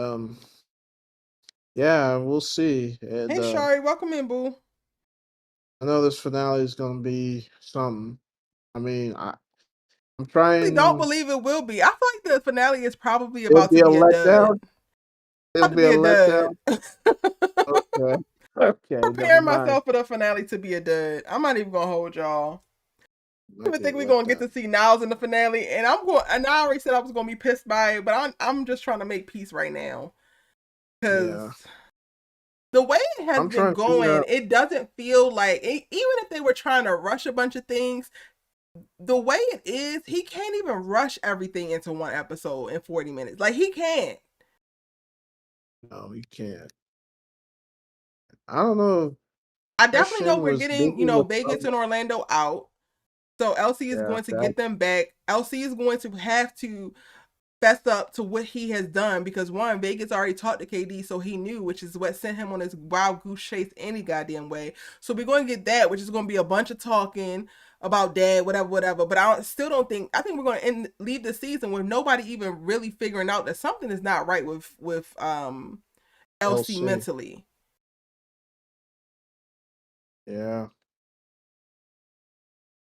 B: yeah, we'll see. And
A: Hey, Shari, welcome in, boo.
B: I know this finale is gonna be something. I mean, I'm
A: I really don't
B: trying.
A: believe it will be. I feel like the finale is probably
B: It'll
A: about
B: be
A: to
B: a
A: be a dud.
B: letdown. It'll
A: About to
B: be
A: be
B: a
A: a dud.
B: letdown. Okay. Okay. Never
A: Preparing
B: mind.
A: myself for the finale to be a dud. I'm not even gonna hold y'all. I don't even
B: Okay.
A: think we're gonna
B: Let
A: get
B: down.
A: to see Niles in the finale, and I'm going. And I already said I was gonna be pissed by it, but I'm just trying to make peace right now because
B: Yeah.
A: the way it has
B: I'm
A: been
B: trying to figure
A: going,
B: out.
A: it doesn't feel like even if they were trying to rush a bunch of things, the way it is, he can't even rush everything into one episode in 40 minutes. Like he can't.
B: No, you can't. I don't know if
A: I definitely know
B: Christian
A: we're
B: was busy
A: getting,
B: with
A: Vegas
B: other.
A: and Orlando out. So Elsie is
B: Yeah.
A: going to
B: That.
A: get them back. Elsie is going to have to fess up to what he has done because one, Vegas already talked to KD, so he knew, which is what sent him on his wild goose chase any goddamn way. So we're going to get that, which is going to be a bunch of talking about dad, whatever, whatever. But still don't think. I think we're going to leave the season with nobody even really figuring out that something is not right with Elsie
B: LC.
A: mentally.
B: Yeah.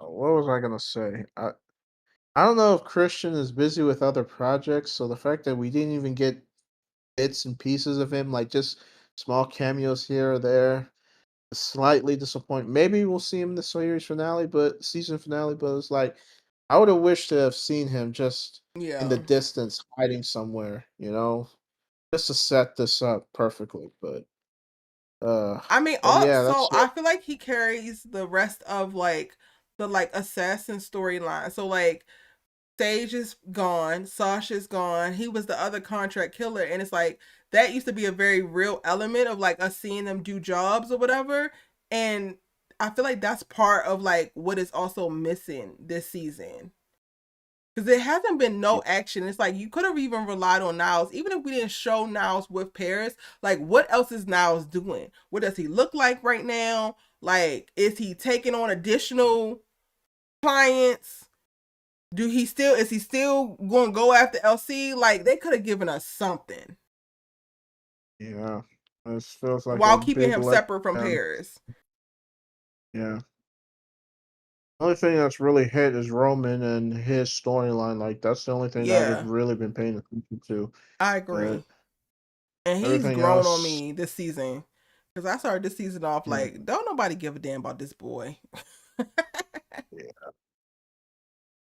B: What was I gonna say? I don't know if Christian is busy with other projects, so the fact that we didn't even get bits and pieces of him, like just small cameos here or there, is slightly disappointing. Maybe we'll see him in the season finale, but it's like I would have wished to have seen him just in the
A: Yeah.
B: distance, hiding somewhere, just to set this up perfectly. Uh,
A: I mean,
B: but yeah,
A: also
B: that's it.
A: I feel like he carries the rest of like the like assassin storyline. So like Sage is gone, Sasha's gone. He was the other contract killer, and it's like that used to be a very real element of like us seeing them do jobs or whatever. And I feel like that's part of like what is also missing this season. Because there hasn't been
B: Yeah,
A: no action. It's like you could have even relied on Niles, even if we didn't show Niles with Paris. Like, what else is Niles doing? What does he look like right now? Like, is he taking on additional clients? Is he still going to go after LC? Like, they could have given us something
B: yeah. This feels like
A: while
B: a
A: keeping
B: big
A: him separate from
B: letdown.
A: Paris.
B: Yeah. Only thing that's really hit is Roman and his storyline. Like that's the only thing that I've
A: Yeah,
B: really been paying attention to.
A: I
B: But
A: agree. And he's
B: everything
A: grown on
B: else,
A: me this season. Because I started this season off
B: yeah,
A: like, don't nobody give a damn about this boy.
B: yeah.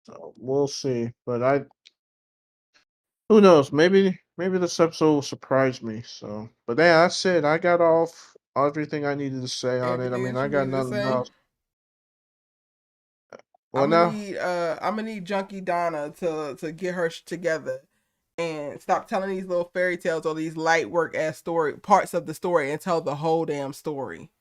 B: So we'll see. But who knows? Maybe this episode will surprise me. So, but yeah, that's it. I got off everything I needed to say on it. I
A: Everything
B: mean,
A: that
B: I
A: you
B: got
A: needed to
B: nothing
A: say.
B: else. Well, now,
A: I'm gonna need Junkie Donna to get her together and stop telling these little fairy tales or these light work ass story parts of the story and tell the whole damn story.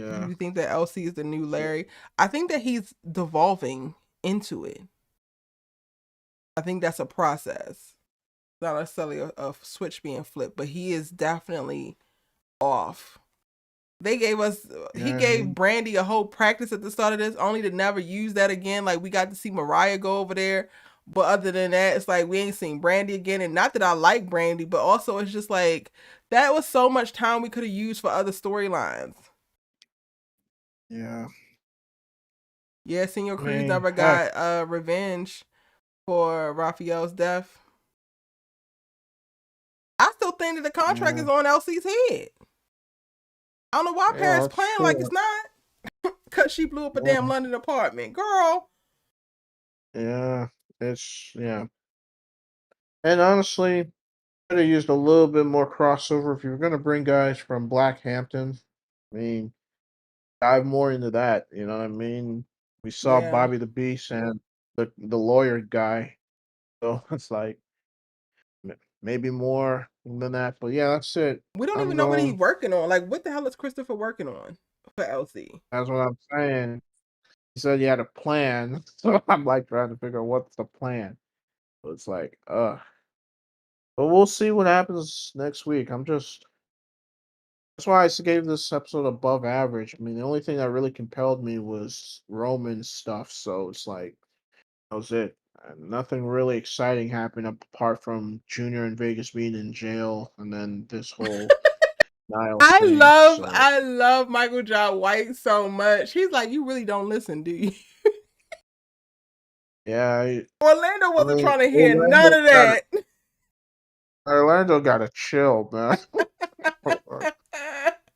A: Do
B: yeah,
A: you think that LC is the new Larry? I think that he's devolving into it. I think that's a process, not necessarily a switch being flipped, but he is definitely off. He
B: yeah,
A: gave Brandy a whole practice at the start of this, only to never use that again. Like we got to see Mariah go over there, but other than that, it's like we ain't seen Brandy again. And not that I like Brandy, but also it's just like that was so much time we could have used for other storylines.
B: yeah.
A: Yeah, Senor
B: I
A: Cruz
B: mean,
A: never
B: heck,
A: got revenge for Raphael's death. I still think that the contract
B: yeah,
A: is on LC's head. I don't know why
B: yeah.
A: Paris
B: That's
A: playing like
B: true.
A: it's not. Cause she blew up a damn
B: Yeah,
A: London apartment. Girl,
B: yeah. Yeah. And honestly, could have used a little bit more crossover if you were going to bring guys from Blackhampton. I mean, dive more into that. You know what I mean? We saw
A: yeah.
B: Bobby the Beast and the lawyer guy, so it's like maybe more than that. But yeah, that's it.
A: We don't
B: I'm
A: even know what he's
B: going.
A: working on. Like, what the hell is Christopher working on for LC?
B: That's what I'm saying. He said he had a plan, so I'm like trying to figure out what's the plan. So it's like, but we'll see what happens next week. That's why gave this episode above average. I mean, the only thing that really compelled me was Roman stuff. So it's like that was it. Nothing really exciting happened apart from Junior and Vegas being in jail, and then this whole Niles thing. So
A: I love Michael John White so much. He's like, you really don't listen, do you?
B: yeah,
A: Orlando
B: I
A: wasn't
B: mean,
A: trying to hear none of that.
B: Orlando got to chill, man.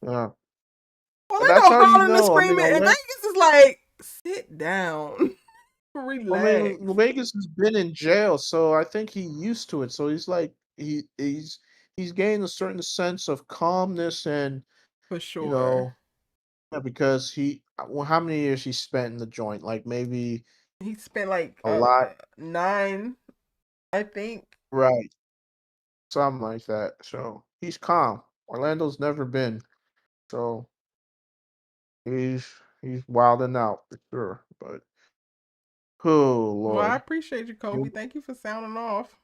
B: Yeah. But that's
A: Orlando
B: how you
A: hollering and
B: know.
A: screaming, and Vegas is like, sit down,
B: I
A: relax,
B: mean, Vegas has been in jail, so I think he used to it. So he's like he's gained a certain sense of calmness and
A: for
B: you
A: sure.
B: know because well, how many years he spent in the joint? Like maybe
A: He spent like
B: a lot,
A: 9, I think.
B: right? Something like that. So he's calm. Orlando's never been. So he's he's wilding out for sure. But oh
A: Well, I
B: Lord,
A: appreciate you, Kobe.
B: You-
A: Thank you for sounding off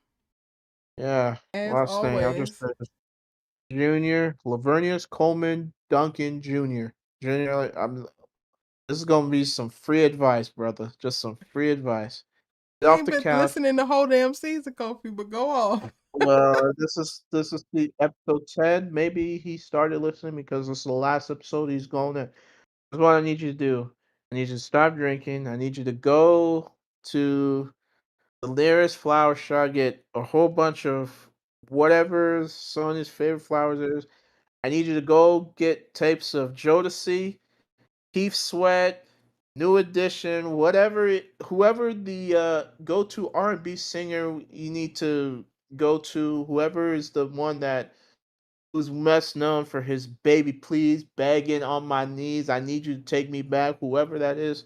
B: yeah.
A: as
B: Last thing I'll just
A: always.
B: say. Junior, Lavernius Coleman Duncan Jr. Junior, this is gonna be some free advice, brother. Just some free advice. Get
A: I
B: off
A: ain't
B: the
A: been
B: couch.
A: listening the whole damn season, Kofi, but go off.
B: Well, this is the episode 10. Maybe he started listening because this is the last episode he's going to. This is what I need you to do. I need you to stop drinking. I need you to go to the nearest flower shop, get a whole bunch of whatever Sonya's favorite flowers is. I need you to go get tapes of Jodeci, Keith Sweat, New Edition, whoever the go-to R&B singer you need to go to, whoever is the one that who's best known for his baby please begging on my knees, I need you to take me back, whoever that is.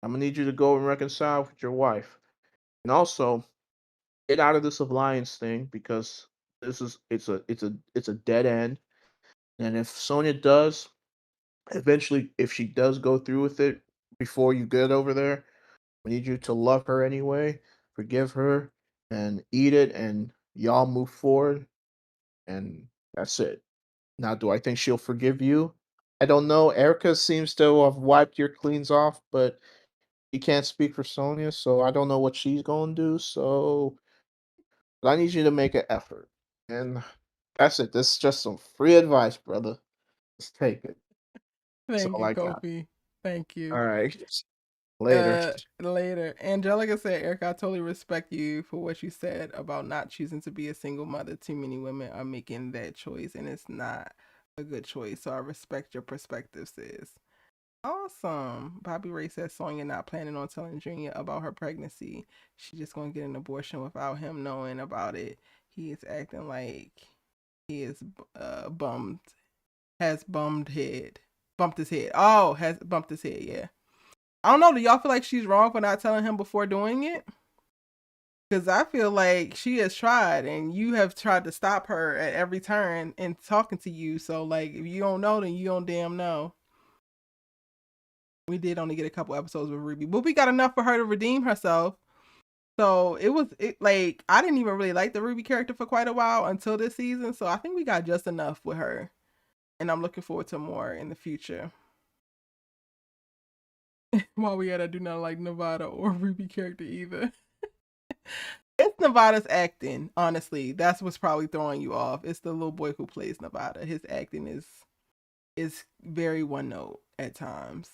B: I'm gonna need you to go and reconcile with your wife. And also get out of this alliance thing because it's a dead end. And if Sonya does eventually, if she does go through with it before you get over there, we need you to love her anyway, forgive her, and eat it, and y'all move forward, and that's it. Now, do I think she'll forgive you? I don't know. Erica seems to have wiped your cleans off, but you can't speak for Sonia, so I don't know what she's gonna do. So, but I need you to make an effort, and that's it. This is just some free advice, brother. Just take it. That's
A: Thank
B: all
A: you,
B: I got.
A: Kofi. Thank you.
B: All right. Later.
A: Later. Angelica said, Eric, I totally respect you for what you said about not choosing to be a single mother. Too many women are making that choice, and it's not a good choice. So I respect your perspective, sis. Awesome. Bobby Ray says Sonya not planning on telling Junior about her pregnancy. She's just gonna get an abortion without him knowing about it. He is acting like he is bummed, has bummed head, bumped his head. Oh, has bumped his head. Yeah. I don't know. Do y'all feel like she's wrong for not telling him before doing it? Because I feel like she has tried, and you have tried to stop her at every turn and talking to you. So, like, if you don't know, then you don't damn know. We did only get a couple episodes with Ruby, but we got enough for her to redeem herself. So like I didn't even really like the Ruby character for quite a while until this season. So I think we got just enough with her, and I'm looking forward to more in the future. While we at, I do not like Nevada or Ruby character either. It's Nevada's acting, honestly. That's what's probably throwing you off. It's the little boy who plays Nevada. His acting is very one note at times.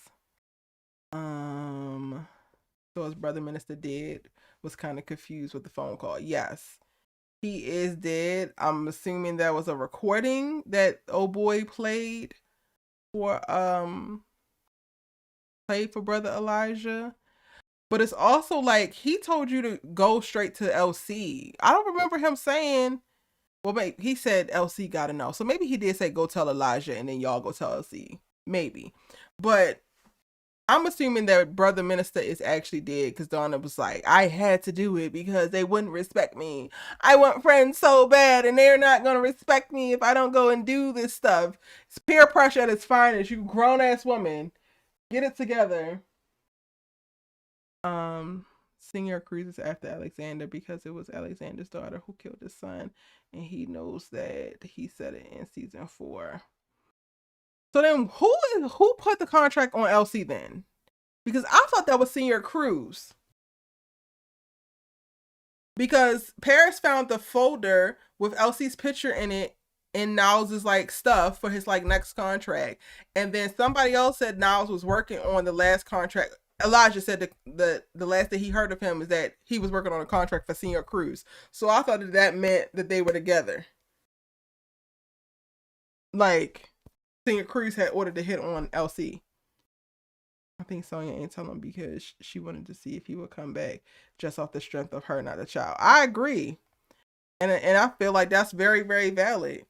A: So his brother minister dead, was kind of confused with the phone call. Yes, he is dead. I'm assuming that was a recording that old boy for played for brother Elijah. But it's also like he told you to go straight to LC. I don't remember him saying, well, maybe he said LC gotta know. So maybe he did say go tell Elijah and then y'all go tell LC. Maybe. But I'm assuming that Brother Minister is actually dead because Donna was like, I had to do it because they wouldn't respect me. I want friends so bad and they're not going to respect me if I don't go and do this stuff. It's peer pressure at its finest. You grown ass woman. Get it together. Senior cruises after Alexander because it was Alexander's daughter who killed his son, and he knows that. He said it in season 4. So then, who put the contract on LC then? Because I thought that was Senior Cruz. Because Paris found the folder with LC's picture in it in Niles' like stuff for his like next contract, and then somebody else said Niles was working on the last contract. Elijah said the last that he heard of him is that he was working on a contract for Senior Cruz. So I thought that meant that they were together. Like Senior Cruz had ordered the hit on LC. I think Sonya ain't telling him because she wanted to see if he would come back just off the strength of her not a child. I agree. And I feel like that's very, very valid.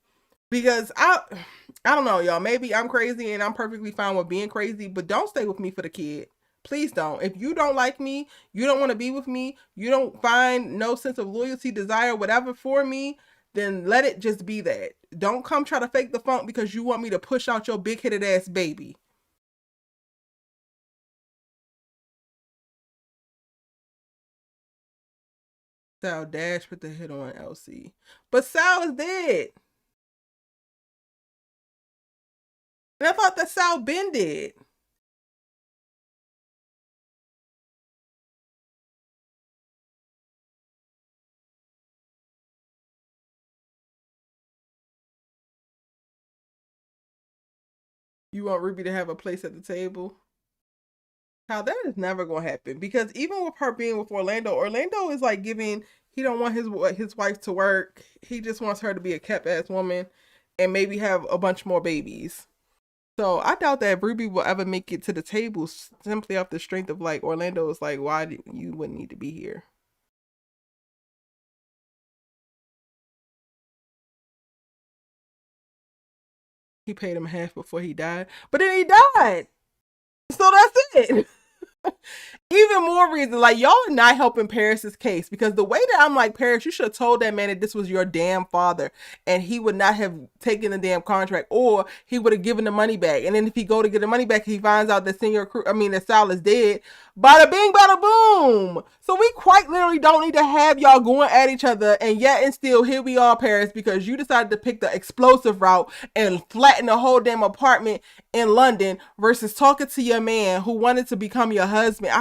A: Because I don't know, y'all. Maybe I'm crazy and I'm perfectly fine with being crazy, but don't stay with me for the kid. Please don't. If you don't like me, you don't want to be with me, you don't find no sense of loyalty, desire, whatever for me, then let it just be that. Don't come try to fake the funk because you want me to push out your big-headed ass baby. Sal Dash put the hit on LC. But Sal is dead. And I thought that Sal been dead. You want Ruby to have a place at the table? How that is never gonna happen because even with her being with Orlando is like giving. He don't want his wife to work. He just wants her to be a kept ass woman, and maybe have a bunch more babies. So I doubt that Ruby will ever make it to the table simply off the strength of like Orlando is like, why you wouldn't need to be here? He paid him half before he died, but then he died. So that's it. Even more reason, like y'all are not helping Paris's case because the way that I'm like, Paris, you should have told that man that this was your damn father and he would not have taken the damn contract, or he would have given the money back. And then if he go to get the money back, he finds out that that Sal is dead. Bada bing, bada boom. So we quite literally don't need to have y'all going at each other, and yet and still here we are, Paris, because you decided to pick the explosive route and flatten the whole damn apartment in London versus talking to your man who wanted to become your husband.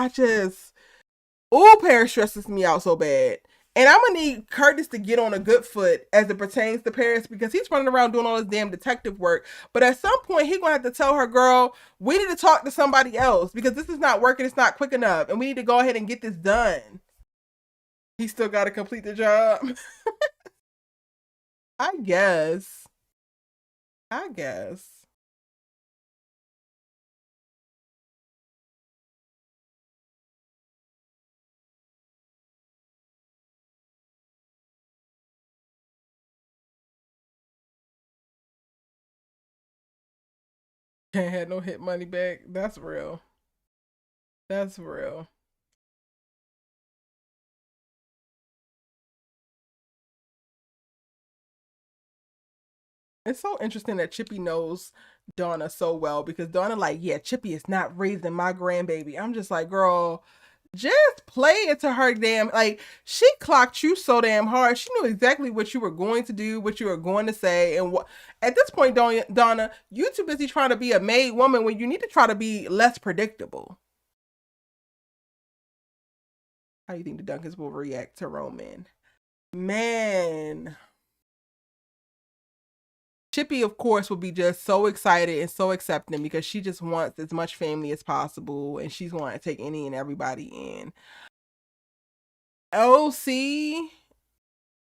A: Paris stresses me out so bad. And I'm gonna need Curtis to get on a good foot as it pertains to Paris because he's running around doing all this damn detective work. But at some point, he's gonna have to tell her, girl, we need to talk to somebody else because this is not working. It's not quick enough. And we need to go ahead and get this done. He still got to complete the job. I guess. I guess. Can't have no hit money back. That's real. That's real. It's so interesting that Chippy knows Donna so well because Donna like, yeah, Chippy is not raising my grandbaby. I'm just like, girl, just play into her damn, like, she clocked you so damn hard. She knew exactly what you were going to do, what you were going to say, and what. At this point, Donna, you too busy trying to be a made woman when you need to try to be less predictable. How do you think the Duncans will react to Roman? Man, Chippy, of course, will be just so excited and so accepting because she just wants as much family as possible and she's going to take any and everybody in. OC,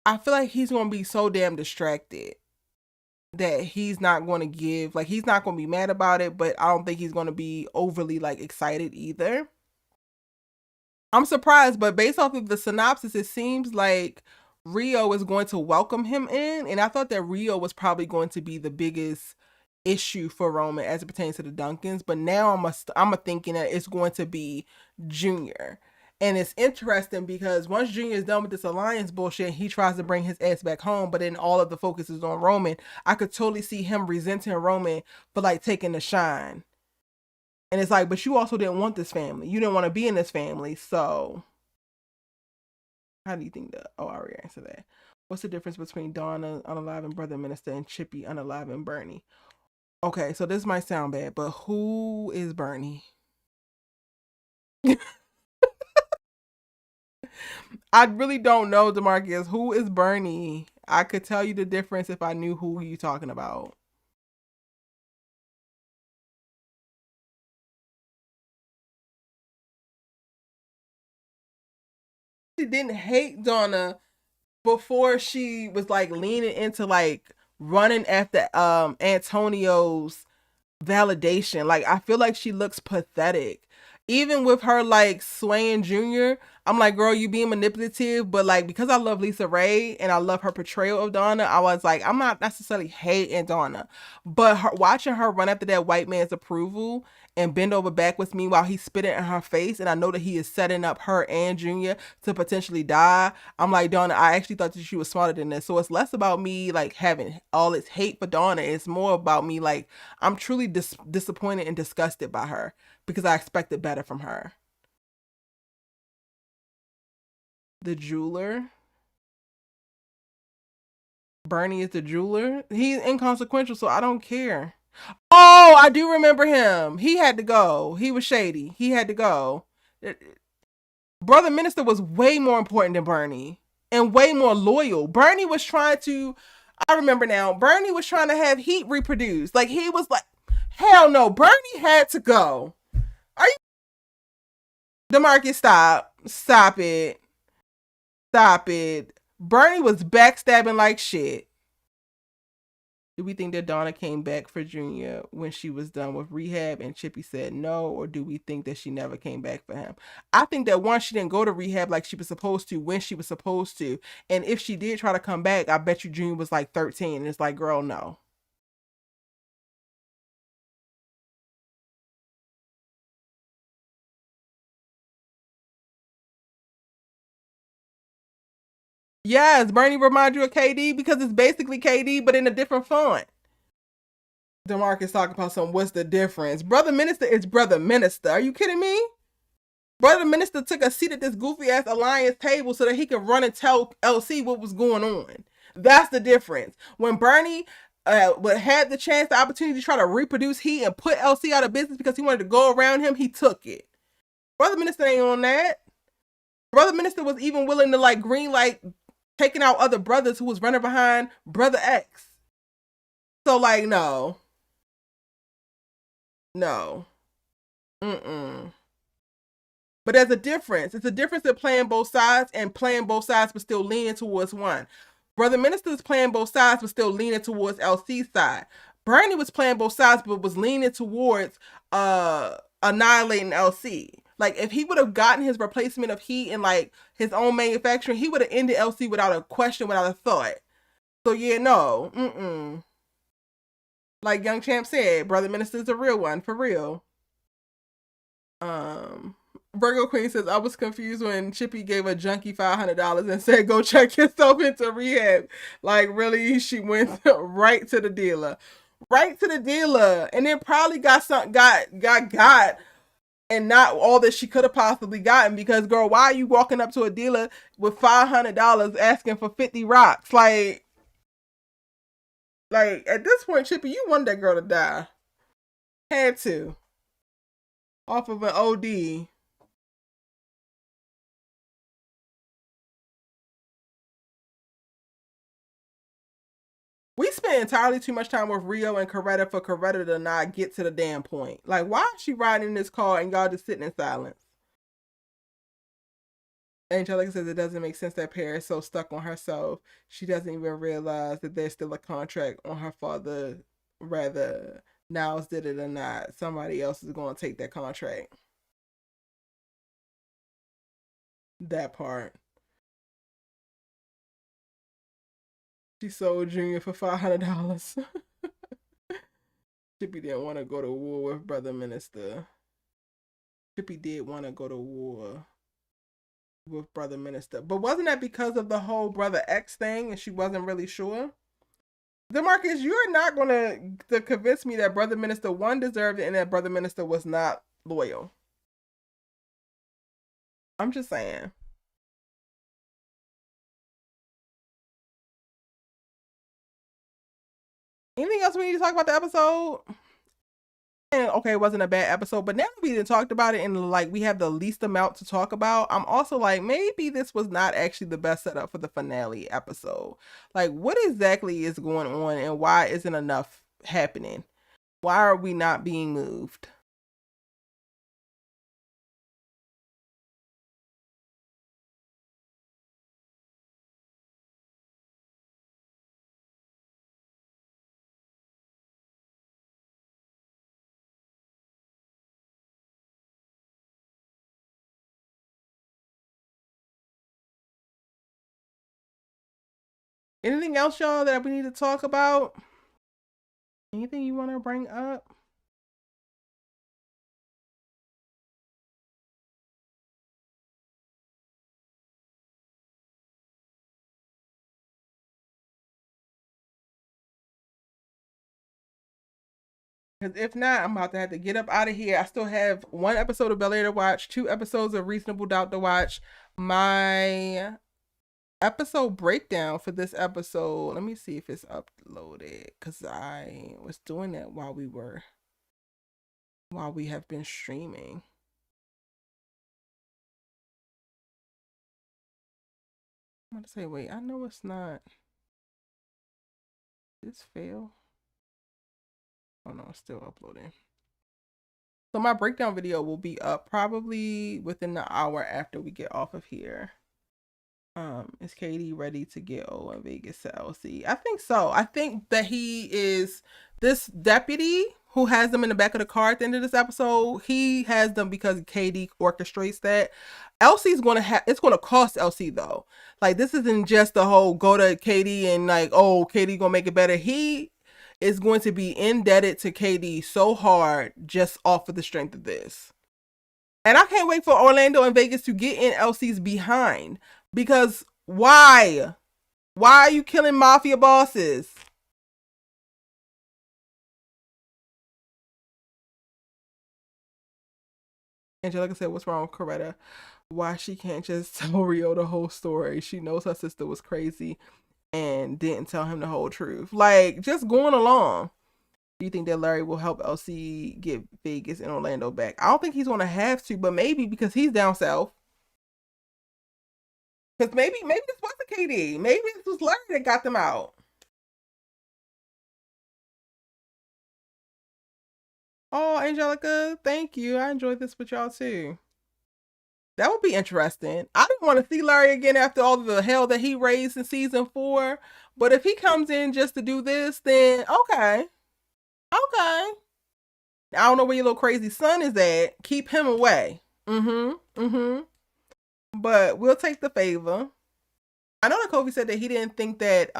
A: I feel like he's going to be so damn distracted that he's not going to he's not going to be mad about it, but I don't think he's going to be overly like excited either. I'm surprised, but based off of the synopsis, it seems like Rio is going to welcome him in, and I thought that Rio was probably going to be the biggest issue for Roman as it pertains to the Duncans, but now I'm thinking that it's going to be Junior. And it's interesting because once Junior is done with this alliance bullshit, he tries to bring his ass back home, but then all of the focus is on Roman. I could totally see him resenting Roman for like taking the shine. And it's like, but you also didn't want this family. You didn't want to be in this family. So how do you think that? Oh, I already answered that. What's the difference between Donna unalive Brother Minister and Chippy unalive Bernie? Okay, so this might sound bad, but who is Bernie? I really don't know, DeMarcus. Who is Bernie? I could tell you the difference if I knew who you talking about. She didn't hate Donna before she was like leaning into like running after Antonio's validation. Like I feel like she looks pathetic. Even with her like swaying Junior, I'm like, girl, you being manipulative, but like because I love Lisa Ray and I love her portrayal of Donna, I was like, I'm not necessarily hating Donna, but watching her run after that white man's approval and bend over backwards me while he's spitting in her face, and I know that he is setting up her and Junior to potentially die. I'm like, Donna, I actually thought that she was smarter than this. So it's less about me like having all this hate for Donna. It's more about me like I'm truly disappointed and disgusted by her because I expected better from her. The jeweler. Bernie is the jeweler. He's inconsequential, so I don't care. Oh, I do remember him. He had to go. He was shady. He had to go. Brother Minister was way more important than Bernie and way more loyal. Bernie was trying to, I remember now, Bernie was trying to have Heat reproduced. Like, he was like, hell no, Bernie had to go. Are you? DeMarcus, stop. Stop it. Stop it. Bernie was backstabbing like shit. Do we think that Donna came back for Junior when she was done with rehab and Chippy said no? Or do we think that she never came back for him? I think that once she didn't go to rehab like she was supposed to, when she was supposed to, and if she did try to come back, I bet you Junior was like 13. And it's like, girl, no. Yes, Bernie reminds you of KD because it's basically KD, but in a different font. DeMarcus talking about some, what's the difference? Brother Minister is Brother Minister. Are you kidding me? Brother Minister took a seat at this goofy ass alliance table so that he could run and tell LC what was going on. That's the difference. When Bernie had the chance, the opportunity to try to reproduce Heat and put LC out of business because he wanted to go around him, he took it. Brother Minister ain't on that. Brother Minister was even willing to like green light taking out other brothers who was running behind Brother X. So like, no. No. Mm-mm. But there's a difference. It's a difference in playing both sides and playing both sides but still leaning towards one. Brother Minister's playing both sides but still leaning towards LC's side. Bernie was playing both sides but was leaning towards annihilating LC. Like if he would have gotten his replacement of Heat and like his own manufacturing, he would have ended LC without a question, without a thought. So yeah, no. Mm-mm. Like Young Champ said, Brother Minister's a real one, for real. Virgo Queen says, I was confused when Chippy gave a junkie $500 and said, go check yourself into rehab. Like, really? She went right to the dealer. Right to the dealer. And then probably got and not all that she could have possibly gotten because, girl, why are you walking up to a dealer with $500 asking for 50 rocks? Like, at this point, Chippy, you wanted that girl to die. Had to. Off of an OD. We spent entirely too much time with Rio and Coretta for Coretta to not get to the damn point. Like, why is she riding in this car and y'all just sitting in silence? Angelica says it doesn't make sense that Paris is so stuck on herself. She doesn't even realize that there's still a contract on her father. Rather, Niles did it or not, somebody else is going to take that contract. That part. She sold Junior for $500. Chippy didn't want to go to war with Brother Minister. Chippy did want to go to war with Brother Minister. But wasn't that because of the whole Brother X thing and she wasn't really sure? DeMarcus, you're not going to convince me that Brother Minister, one, deserved it and that Brother Minister was not loyal. I'm just saying. Anything else we need to talk about the episode? And okay, it wasn't a bad episode, but now that we didn't talked about it and like we have the least amount to talk about, I'm also like, maybe this was not actually the best setup for the finale episode. Like, what exactly is going on and why isn't enough happening? Why are we not being moved? Anything else, y'all, that we need to talk about? Anything you want to bring up? Because if not, I'm about to have to get up out of here. I still have one episode of Bel Air to watch, 2 episodes of Reasonable Doubt to watch. My episode breakdown for this episode, let me see if it's uploaded, because I was doing that while we have been streaming. I'm about to say, wait, I know it's not. This fail. Oh no, it's still uploading. So my breakdown video will be up probably within the hour after we get off of here. Is Katie ready to get O in Vegas to LC? I think so. I think that he is this deputy who has them in the back of the car at the end of this episode. He has them because Katie orchestrates that. LC's gonna have, it's gonna cost LC though. Like, this isn't just the whole go to Katie and like, oh, Katie gonna make it better. He is going to be indebted to Katie so hard just off of the strength of this. And I can't wait for Orlando and Vegas to get in LC's behind. Because why? Why are you killing mafia bosses? Angelica said, what's wrong with Coretta? Why she can't just tell Rio the whole story? She knows her sister was crazy and didn't tell him the whole truth. Like, just going along. Do you think that Larry will help LC get Vegas and Orlando back? I don't think he's going to have to, but maybe because he's down south. Because maybe this wasn't KD. Maybe this was Larry that got them out. Oh, Angelica, thank you. I enjoyed this with y'all too. That would be interesting. I didn't want to see Larry again after all the hell that he raised in season 4. But if he comes in just to do this, then okay. Okay. I don't know where your little crazy son is at. Keep him away. But we'll take the favor. I know that Kofi said that he didn't think that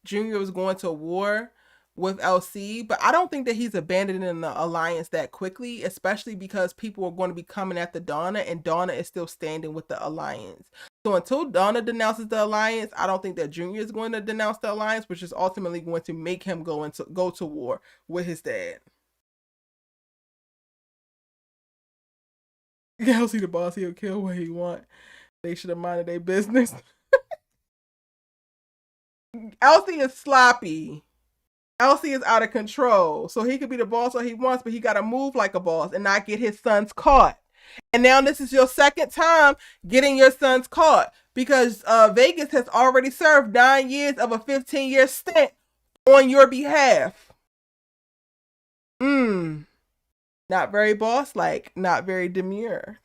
A: Junior was going to war with LC, but I don't think that he's abandoning the alliance that quickly, especially because people are going to be coming after Donna, and Donna is still standing with the alliance. So until Donna denounces the alliance, I don't think that Junior is going to denounce the alliance, which is ultimately going to make him go to war with his dad. LC the boss, he'll kill what he want. They should have minded their business. LC is sloppy. LC is out of control. So he could be the boss all he wants, but he got to move like a boss and not get his sons caught. And now this is your second time getting your sons caught because Vegas has already served 9 years of a 15-year stint on your behalf. Not very boss-like, not very demure.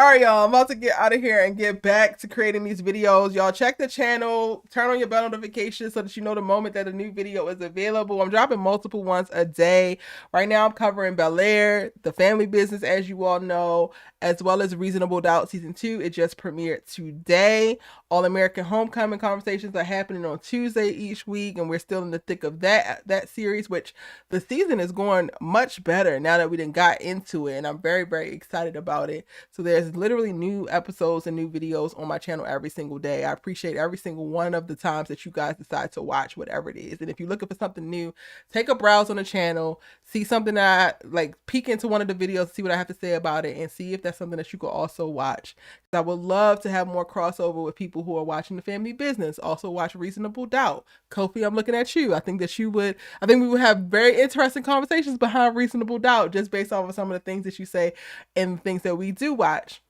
A: All right, y'all. I'm about to get out of here and get back to creating these videos. Y'all check the channel, turn on your bell notifications so that you know the moment that a new video is available. I'm dropping multiple ones a day. Right now, I'm covering Bel Air, The Family Business, as you all know, as well as Reasonable Doubt Season 2. It just premiered today. All American Homecoming conversations are happening on Tuesday each week, and we're still in the thick of that series, which the season is going much better now that we done got into it, and I'm very, very excited about it. So there's literally new episodes and new videos on my channel every single day. I appreciate every single one of the times that you guys decide to watch whatever it is. And if you're looking for something new, take a browse on the channel, see something that like peek into one of the videos, see what I have to say about it, and see if that's something that you could also watch. I would love to have more crossover with people who are watching The Family Business. Also watch Reasonable Doubt. Kofi, I'm looking at you. I think we would have very interesting conversations behind Reasonable Doubt just based off of some of the things that you say and things that we do watch.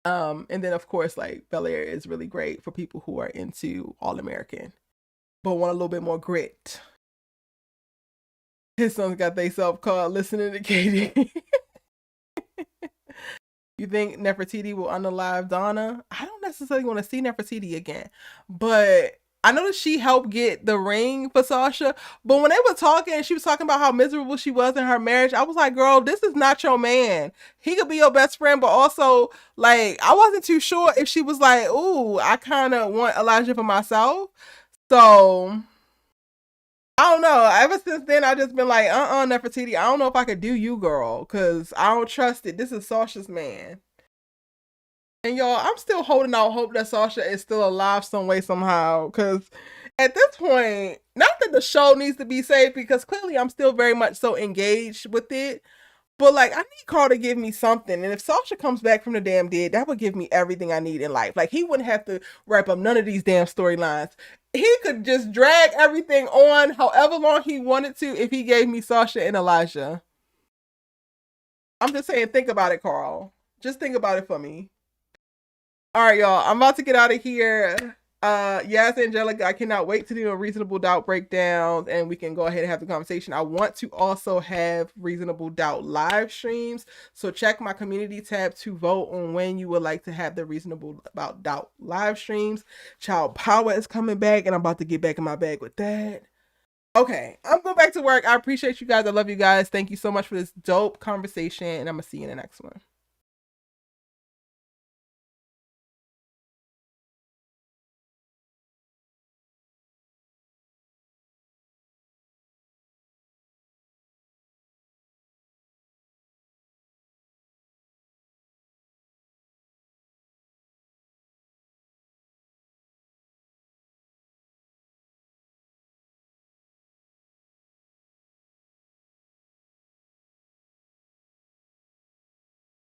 A: And then of course, like Bel Air is really great for people who are into All American, but want a little bit more grit. His sons got they self called listening to Katie. You think Nefertiti will unalive Donna? I don't necessarily want to see Nefertiti again, but I know that she helped get the ring for Sasha. But when they were talking, she was talking about how miserable she was in her marriage. I was like, girl, this is not your man. He could be your best friend, but also, like, I wasn't too sure if she was like, ooh, I kind of want Elijah for myself. So I don't know. Ever since then, I just been like, Nefertiti, I don't know if I could do you, girl, because I don't trust it. This is Sasha's man. And y'all, I'm still holding out hope that Sasha is still alive some way, somehow. Because at this point, not that the show needs to be saved, because clearly I'm still very much so engaged with it. But like, I need Carl to give me something. And if Sasha comes back from the damn dead, that would give me everything I need in life. Like, he wouldn't have to wrap up none of these damn storylines. He could just drag everything on however long he wanted to if he gave me Sasha and Elijah. I'm just saying, think about it, Carl. Just think about it for me. All right, y'all. I'm about to get out of here. Yes, Angelica, I cannot wait to do a Reasonable Doubt breakdown, and we can go ahead and have the conversation. I want to also have Reasonable Doubt live streams, so check my community tab to vote on when you would like to have the Reasonable Doubt live streams. Child Power is coming back, and I'm about to get back in my bag with that. Okay, I'm going back to work. I appreciate you guys. I love you guys. Thank you so much for this dope conversation, and I'm gonna see you in the next one.